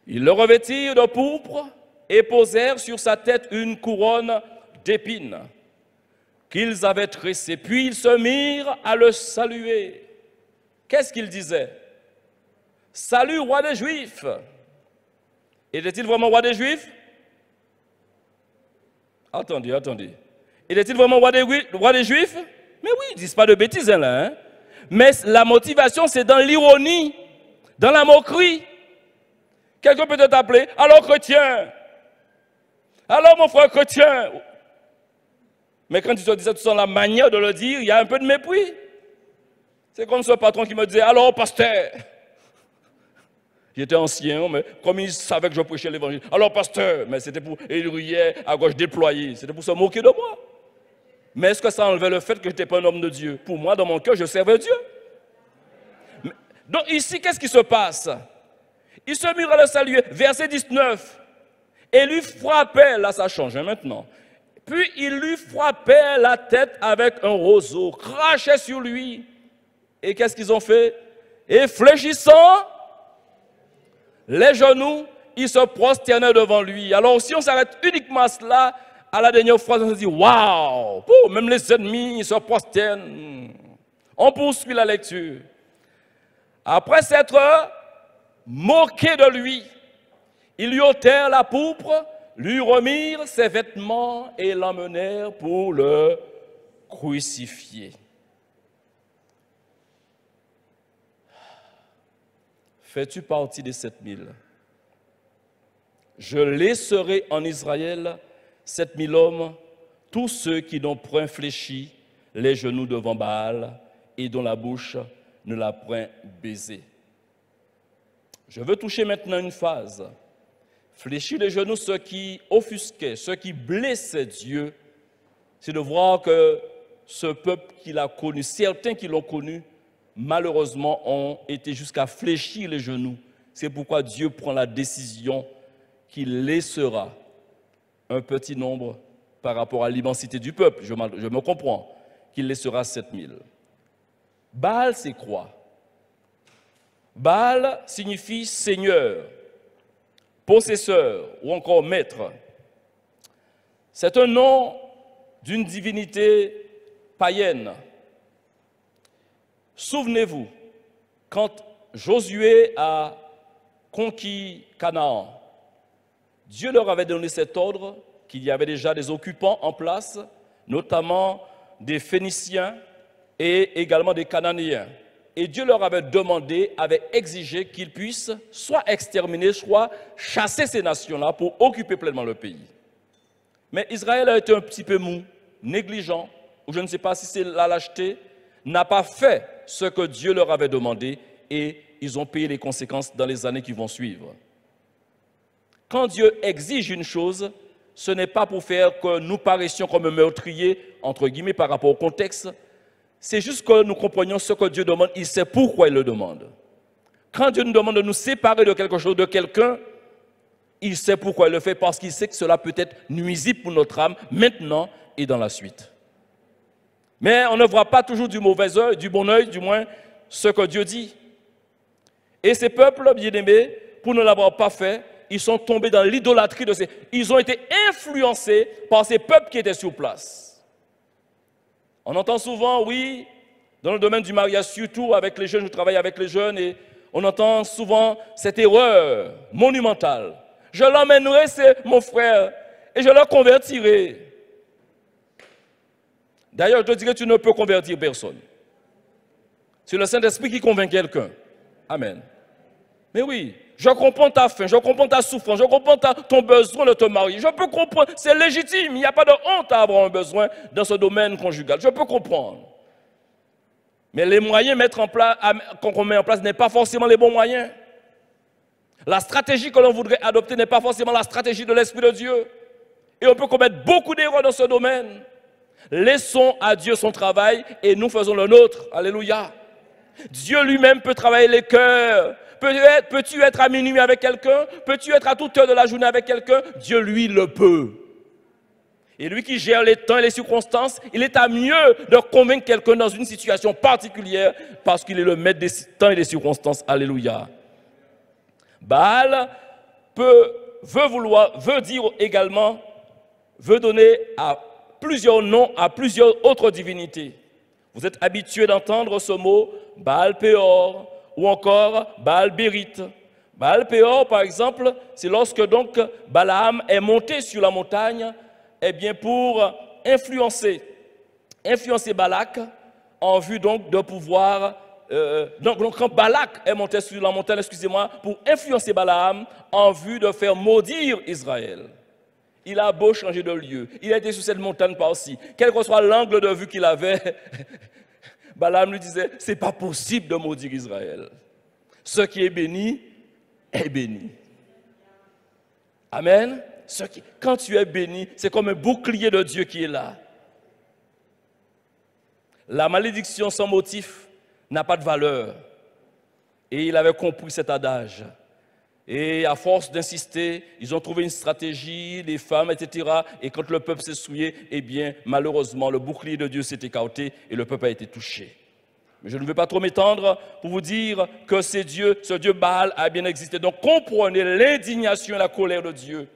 Ils le revêtirent de pourpre et posèrent sur sa tête une couronne d'épines qu'ils avaient tressée. Puis ils se mirent à le saluer. Qu'est-ce qu'ils disaient? Salut, roi des Juifs. Était-il vraiment roi des Juifs? Attendez. Était-il vraiment roi des Juifs? Mais oui, ils ne disent pas de bêtises là. Hein? Mais la motivation, c'est dans l'ironie, dans la moquerie. Quelqu'un peut t'appeler, alors chrétien. Alors mon frère chrétien. Mais quand tu te dis ça, tu sens la manière de le dire, il y a un peu de mépris. C'est comme ce patron qui me disait, alors pasteur. J'étais ancien, mais comme il savait que je prêchais l'évangile. Alors pasteur, mais c'était pour, et il riait à gauche déployé, c'était pour se moquer de moi. Mais est-ce que ça enlevait le fait que je n'étais pas un homme de Dieu? Pour moi, dans mon cœur, je servais Dieu. Donc ici, qu'est-ce qui se passe? Il se mirent à le saluer, verset 19. Et lui frappait, là ça change maintenant. Puis il lui frappait la tête avec un roseau, crachait sur lui. Et qu'est-ce qu'ils ont fait? Et fléchissant les genoux, ils se prosternaient devant lui. Alors si on s'arrête uniquement à cela, à la dernière phrase, on se dit, waouh, même les ennemis, ils se prosternent. On poursuit la lecture. Après s'être moqué de lui, ils lui ôtèrent la pourpre, lui remirent ses vêtements et l'emmenèrent pour le crucifier. Fais-tu partie des 7000? Je laisserai en Israël 7000 hommes, tous ceux qui n'ont point fléchi les genoux devant Baal et dont la bouche ne l'a point baisé. Je veux toucher maintenant une phase. Fléchir les genoux, ce qui offusquait, ce qui blessait Dieu, c'est de voir que ce peuple qu'il a connu, certains qui l'ont connu, malheureusement ont été jusqu'à fléchir les genoux. C'est pourquoi Dieu prend la décision qu'il laissera un petit nombre par rapport à l'immensité du peuple, je me comprends, qu'il laissera 7000. Baal, c'est quoi? Baal signifie seigneur, possesseur ou encore maître. C'est un nom d'une divinité païenne. Souvenez-vous, quand Josué a conquis Canaan, Dieu leur avait donné cet ordre qu'il y avait déjà des occupants en place, notamment des Phéniciens et également des Cananéens. Et Dieu leur avait demandé, avait exigé qu'ils puissent soit exterminer, soit chasser ces nations-là pour occuper pleinement le pays. Mais Israël a été un petit peu mou, négligent, ou je ne sais pas si c'est la lâcheté, n'a pas fait ce que Dieu leur avait demandé et ils ont payé les conséquences dans les années qui vont suivre. Quand Dieu exige une chose, ce n'est pas pour faire que nous paraissions comme meurtriers, entre guillemets, par rapport au contexte. C'est juste que nous comprenions ce que Dieu demande, il sait pourquoi il le demande. Quand Dieu nous demande de nous séparer de quelque chose, de quelqu'un, il sait pourquoi il le fait, parce qu'il sait que cela peut être nuisible pour notre âme, maintenant et dans la suite. Mais on ne voit pas toujours du mauvais œil, du bon œil, du moins, ce que Dieu dit. Et ces peuples, bien-aimés, pour ne l'avoir pas fait, ils sont tombés dans l'idolâtrie de ces... Ils ont été influencés par ces peuples qui étaient sur place. On entend souvent, oui, dans le domaine du mariage, surtout avec les jeunes, je travaille avec les jeunes, et on entend souvent cette erreur monumentale. Je l'emmènerai, c'est mon frère, et je le convertirai. D'ailleurs, je te dirais que tu ne peux convertir personne. C'est le Saint-Esprit qui convainc quelqu'un. Amen. Mais oui, Je comprends ta faim, je comprends ta souffrance, je comprends ton besoin de te marier. Je peux comprendre, c'est légitime, il n'y a pas de honte à avoir un besoin dans ce domaine conjugal. Je peux comprendre. Mais les moyens qu'on met en place n'est pas forcément les bons moyens. La stratégie que l'on voudrait adopter n'est pas forcément la stratégie de l'Esprit de Dieu. Et on peut commettre beaucoup d'erreurs dans ce domaine. Laissons à Dieu son travail et nous faisons le nôtre. Alléluia. Dieu lui-même peut travailler les cœurs. Peux-tu être à minuit avec quelqu'un? Peux-tu être à toute heure de la journée avec quelqu'un? Dieu, lui, le peut. Et lui qui gère les temps et les circonstances, il est à mieux de convaincre quelqu'un dans une situation particulière parce qu'il est le maître des temps et des circonstances. Alléluia. Baal veut dire également, veut donner plusieurs noms à plusieurs autres divinités. Vous êtes habitués d'entendre ce mot Baal Péor ou encore Baal Bérite. Baal Péor, par exemple, c'est lorsque donc Balaam est monté sur la montagne, eh bien pour influencer Balak en vue donc de pouvoir. Donc quand Balak est monté sur la montagne, pour influencer Balaam en vue de faire maudire Israël. Il a beau changer de lieu, il a été sur cette montagne par-ci, quel que soit l'angle de vue qu'il avait, Balaam lui disait, c'est pas possible de maudire Israël. Ce qui est béni, est béni. Amen. Quand tu es béni, c'est comme un bouclier de Dieu qui est là. La malédiction sans motif n'a pas de valeur. Et il avait compris cet adage. Et à force d'insister, ils ont trouvé une stratégie, les femmes, etc. Et quand le peuple s'est souillé, eh bien, malheureusement, le bouclier de Dieu s'est écarté et le peuple a été touché. Mais je ne veux pas trop m'étendre pour vous dire que ce Dieu Baal a bien existé. Donc comprenez l'indignation et la colère de Dieu.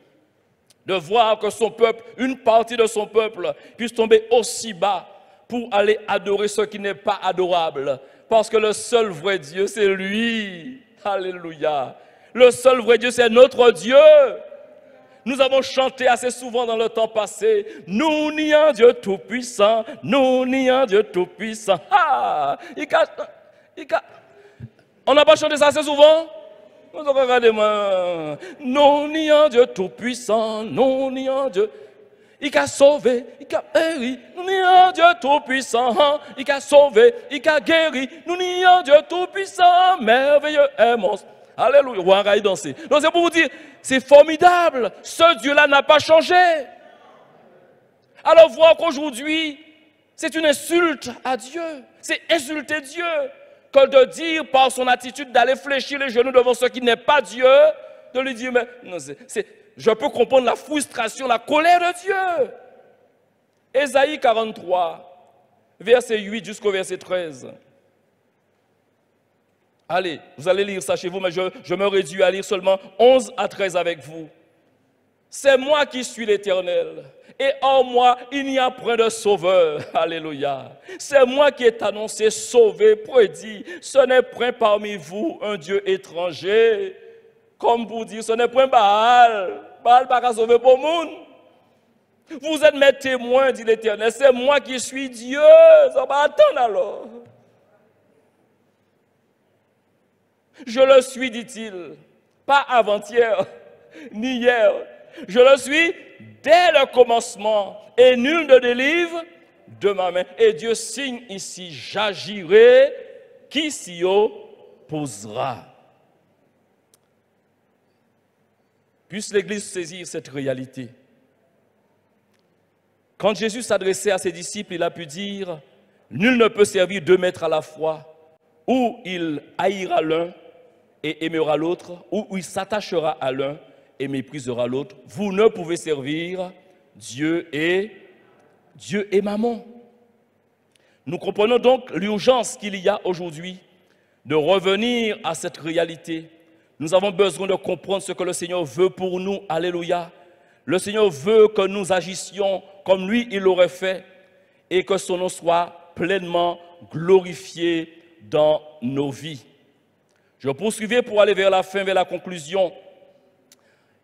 De voir que son peuple, une partie de son peuple, puisse tomber aussi bas pour aller adorer ce qui n'est pas adorable. Parce que le seul vrai Dieu, c'est lui. Alléluia. Le seul vrai Dieu, c'est notre Dieu. Nous avons chanté assez souvent dans le temps passé. Nous nions Dieu Tout-Puissant. Nous nions Dieu Tout-Puissant. Ah, on n'a pas chanté ça assez souvent? Regardez-moi. Nous nions Dieu Tout-Puissant. Nous nions Dieu. Il a sauvé, il a guéri, nous nions Dieu Tout-Puissant. Il a sauvé, il a guéri, nous nions Dieu Tout-Puissant. Merveilleux est mon. Alléluia, on va danser. Donc c'est pour vous dire, c'est formidable. Ce Dieu-là n'a pas changé. Alors voir qu'aujourd'hui, c'est une insulte à Dieu. C'est insulter Dieu que de dire par son attitude d'aller fléchir les genoux devant ce qui n'est pas Dieu, de lui dire, mais non, je peux comprendre la frustration, la colère de Dieu. Ésaïe 43, verset 8 jusqu'au verset 13. Allez, vous allez lire ça chez vous, mais je me réduis à lire seulement 11 à 13 avec vous. C'est moi qui suis l'Éternel, et en moi, il n'y a point de sauveur. Alléluia. C'est moi qui ai annoncé, sauvé, prédit. Ce n'est point parmi vous un Dieu étranger. Comme vous dire, ce n'est point Baal. Baal n'a pas sauvé pour le monde. Vous êtes mes témoins, dit l'Éternel. C'est moi qui suis Dieu. Ça va attendre alors. Je le suis, dit-il, pas avant-hier, ni hier. Je le suis dès le commencement, et nul ne délivre de ma main. Et Dieu signe ici, j'agirai, qui s'y opposera. Puisse l'Église saisir cette réalité. Quand Jésus s'adressait à ses disciples, il a pu dire, nul ne peut servir deux maîtres à la fois, ou il haïra l'un et aimera l'autre, ou il s'attachera à l'un et méprisera l'autre. Vous ne pouvez servir Dieu et Mammon. Nous comprenons donc l'urgence qu'il y a aujourd'hui de revenir à cette réalité. Nous avons besoin de comprendre ce que le Seigneur veut pour nous. Alléluia. Le Seigneur veut que nous agissions comme lui, il l'aurait fait, et que son nom soit pleinement glorifié dans nos vies. Je poursuivrai pour aller vers la fin, vers la conclusion,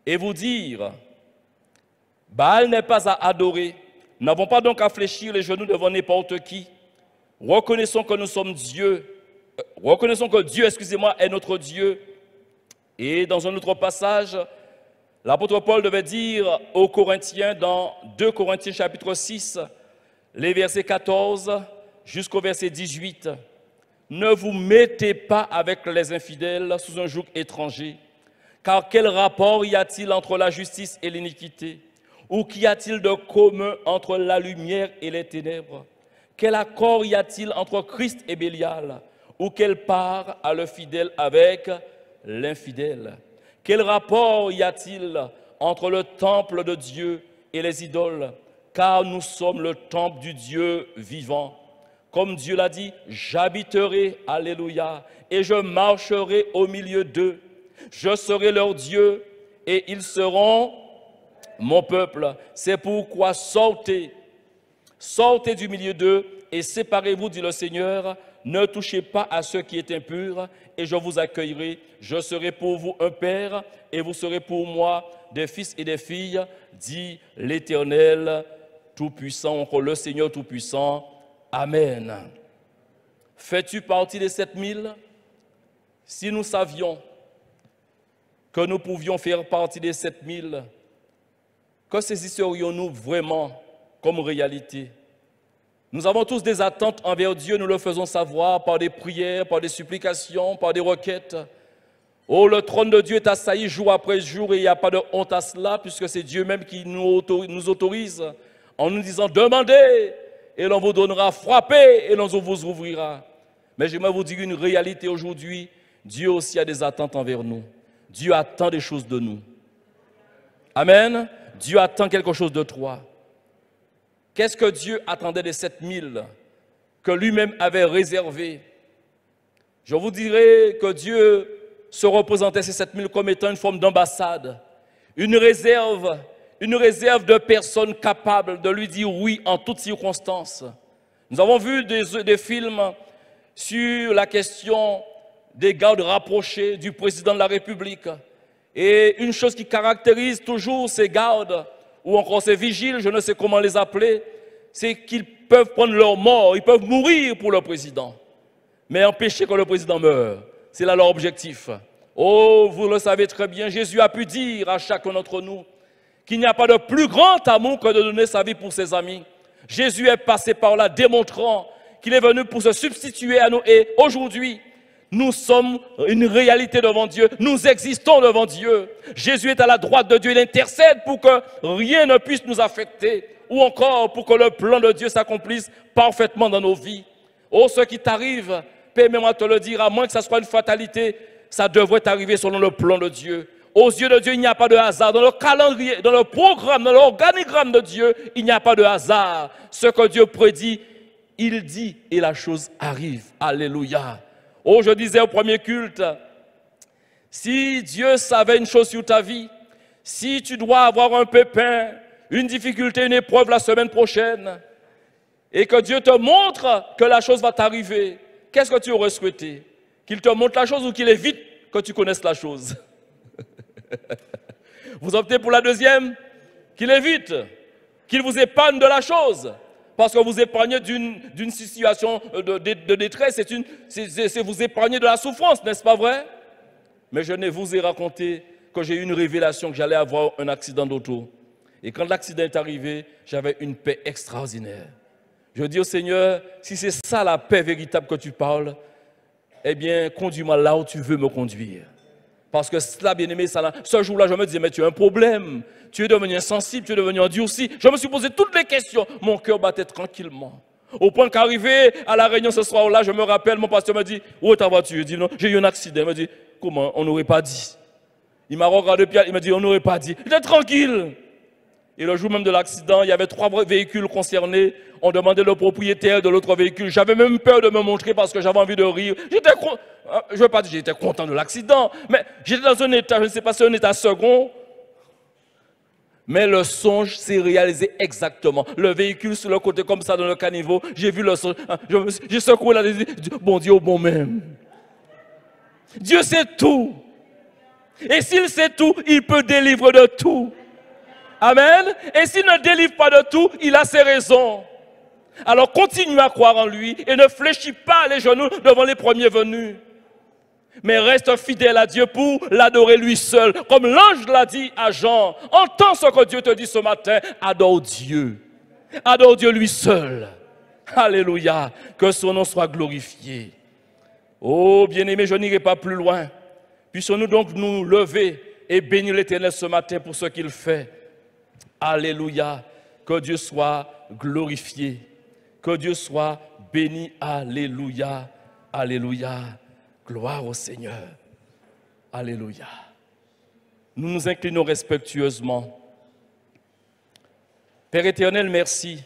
et vous dire, Baal n'est pas à adorer. Nous n'avons pas donc à fléchir les genoux devant n'importe qui. Reconnaissons que nous sommes Dieu. Reconnaissons que Dieu, est notre Dieu. Et dans un autre passage, l'apôtre Paul devait dire aux Corinthiens dans 2 Corinthiens chapitre 6, les versets 14 jusqu'au verset 18, « Ne vous mettez pas avec les infidèles sous un joug étranger, car quel rapport y a-t-il entre la justice et l'iniquité? Ou qu'y a-t-il de commun entre la lumière et les ténèbres? Quel accord y a-t-il entre Christ et Bélial? Ou quelle part a le fidèle avec l'infidèle? Quel rapport y a-t-il entre le temple de Dieu et les idoles? Car nous sommes le temple du Dieu vivant. Comme Dieu l'a dit, j'habiterai, alléluia, et je marcherai au milieu d'eux. Je serai leur Dieu et ils seront mon peuple. C'est pourquoi sortez du milieu d'eux et séparez-vous, dit le Seigneur. Ne touchez pas à ce qui est impur et je vous accueillerai. Je serai pour vous un père et vous serez pour moi des fils et des filles, dit l'Éternel Tout-Puissant, encore le Seigneur Tout-Puissant. Amen. Fais-tu partie des 7000? Si nous savions que nous pouvions faire partie des 7000, que saisisserions-nous vraiment comme réalité? Nous avons tous des attentes envers Dieu, nous le faisons savoir par des prières, par des supplications, par des requêtes. Oh, le trône de Dieu est assailli jour après jour et il n'y a pas de honte à cela, puisque c'est Dieu même qui nous autorise en nous disant « Demandez et l'on vous donnera, frappez et l'on vous ouvrira ». Mais j'aimerais vous dire une réalité aujourd'hui, Dieu aussi a des attentes envers nous. Dieu attend des choses de nous. Amen. Dieu attend quelque chose de toi. Qu'est-ce que Dieu attendait des 7000 que lui-même avait réservé? Je vous dirais que Dieu se représentait ces 7000 comme étant une forme d'ambassade, une réserve de personnes capables de lui dire oui en toutes circonstances. Nous avons vu des films sur la question des gardes rapprochés du président de la République. Et une chose qui caractérise toujours ces gardes, ou encore ces vigiles, je ne sais comment les appeler, c'est qu'ils peuvent prendre leur mort, ils peuvent mourir pour le président, mais empêcher que le président meure. C'est là leur objectif. Oh, vous le savez très bien, Jésus a pu dire à chacun d'entre nous qu'il n'y a pas de plus grand amour que de donner sa vie pour ses amis. Jésus est passé par là, démontrant qu'il est venu pour se substituer à nous. Et aujourd'hui, nous sommes une réalité devant Dieu. Nous existons devant Dieu. Jésus est à la droite de Dieu. Il intercède pour que rien ne puisse nous affecter. Ou encore pour que le plan de Dieu s'accomplisse parfaitement dans nos vies. Oh, ce qui t'arrive, permets-moi de te le dire, à moins que ça soit une fatalité, ça devrait arriver selon le plan de Dieu. Aux yeux de Dieu, il n'y a pas de hasard. Dans le calendrier, dans le programme, dans l'organigramme de Dieu, il n'y a pas de hasard. Ce que Dieu prédit, il dit et la chose arrive. Alléluia. Oh, je disais au premier culte, si Dieu savait une chose sur ta vie, si tu dois avoir un pépin, une difficulté, une épreuve la semaine prochaine, et que Dieu te montre que la chose va t'arriver, qu'est-ce que tu aurais souhaité? Qu'il te montre la chose ou qu'il évite que tu connaisses la chose? Vous optez pour la deuxième? Qu'il évite, qu'il vous épargne de la chose. Parce que vous épargnez d'une situation de détresse, c'est vous épargner de la souffrance, n'est-ce pas vrai? Mais je ne vous ai raconté que j'ai eu une révélation que j'allais avoir un accident d'auto. Et quand l'accident est arrivé, j'avais une paix extraordinaire. Je dis au Seigneur, si c'est ça la paix véritable que tu parles, eh bien, conduis-moi là où tu veux me conduire. Parce que cela, bien-aimé, ce jour-là, je me disais, mais tu as un problème. Tu es devenu insensible, tu es devenu endurci. Je me suis posé toutes les questions. Mon cœur battait tranquillement. Au point qu'arrivé à la réunion ce soir-là, je me rappelle, mon pasteur me dit, où est ta voiture? Je dis, non, j'ai eu un accident. Il me dit, comment? On n'aurait pas dit. Il m'a regardé, il m'a dit, on n'aurait pas dit. J'étais tranquille. Et le jour même de l'accident, il y avait 3 véhicules concernés. On demandait le propriétaire de l'autre véhicule. J'avais même peur de me montrer parce que j'avais envie de rire. Je ne veux pas dire que j'étais content de l'accident, mais j'étais dans un état, je ne sais pas si un état second, mais le songe s'est réalisé exactement. Le véhicule sur le côté comme ça dans le caniveau, j'ai vu le songe, j'ai secoué la tête, bon Dieu, au bon même. Dieu sait tout. Et s'il sait tout, il peut délivrer de tout. Amen. Et s'il ne délivre pas de tout, il a ses raisons. Alors continue à croire en lui et ne fléchis pas les genoux devant les premiers venus. mais reste fidèle à Dieu pour l'adorer lui seul. Comme l'ange l'a dit à Jean, entends ce que Dieu te dit ce matin, adore Dieu. Adore Dieu lui seul. Alléluia, que son nom soit glorifié. Oh bien-aimé, je n'irai pas plus loin. Puissions-nous donc nous lever et bénir l'Éternel ce matin pour ce qu'il fait. Alléluia, que Dieu soit glorifié, que Dieu soit béni. Alléluia, alléluia, gloire au Seigneur. Alléluia. Nous nous inclinons respectueusement. Père éternel, merci.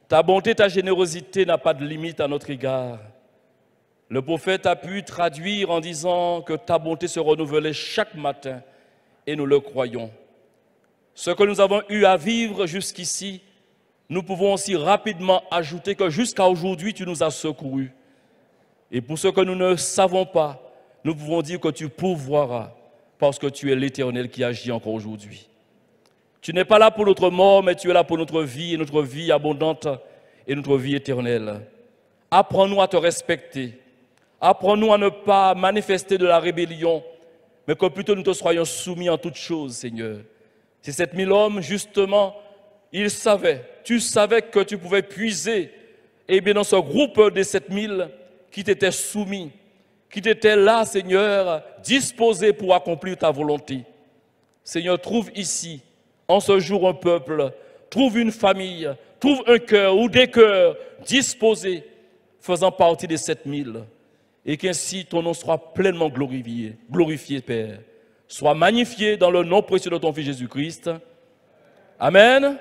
Ta bonté, ta générosité n'a pas de limite à notre égard. Le prophète a pu traduire en disant que ta bonté se renouvelait chaque matin et nous le croyons. Ce que nous avons eu à vivre jusqu'ici, nous pouvons aussi rapidement ajouter que jusqu'à aujourd'hui, tu nous as secourus. Et pour ce que nous ne savons pas, nous pouvons dire que tu pourvoiras parce que tu es l'Éternel qui agit encore aujourd'hui. Tu n'es pas là pour notre mort, mais tu es là pour notre vie et notre vie abondante et notre vie éternelle. Apprends-nous à te respecter. Apprends-nous à ne pas manifester de la rébellion, mais que plutôt nous te soyons soumis en toutes choses, Seigneur. Ces 7000 hommes, justement, ils savaient, tu savais que tu pouvais puiser, et bien dans ce groupe des 7000 qui t'étaient soumis, qui t'étaient là, Seigneur, disposés pour accomplir ta volonté. Seigneur, trouve ici, en ce jour, un peuple, trouve une famille, trouve un cœur ou des cœurs disposés, faisant partie des 7000. Et qu'ainsi ton nom soit pleinement glorifié, Père. Sois magnifié dans le nom précieux de ton Fils Jésus-Christ. Amen.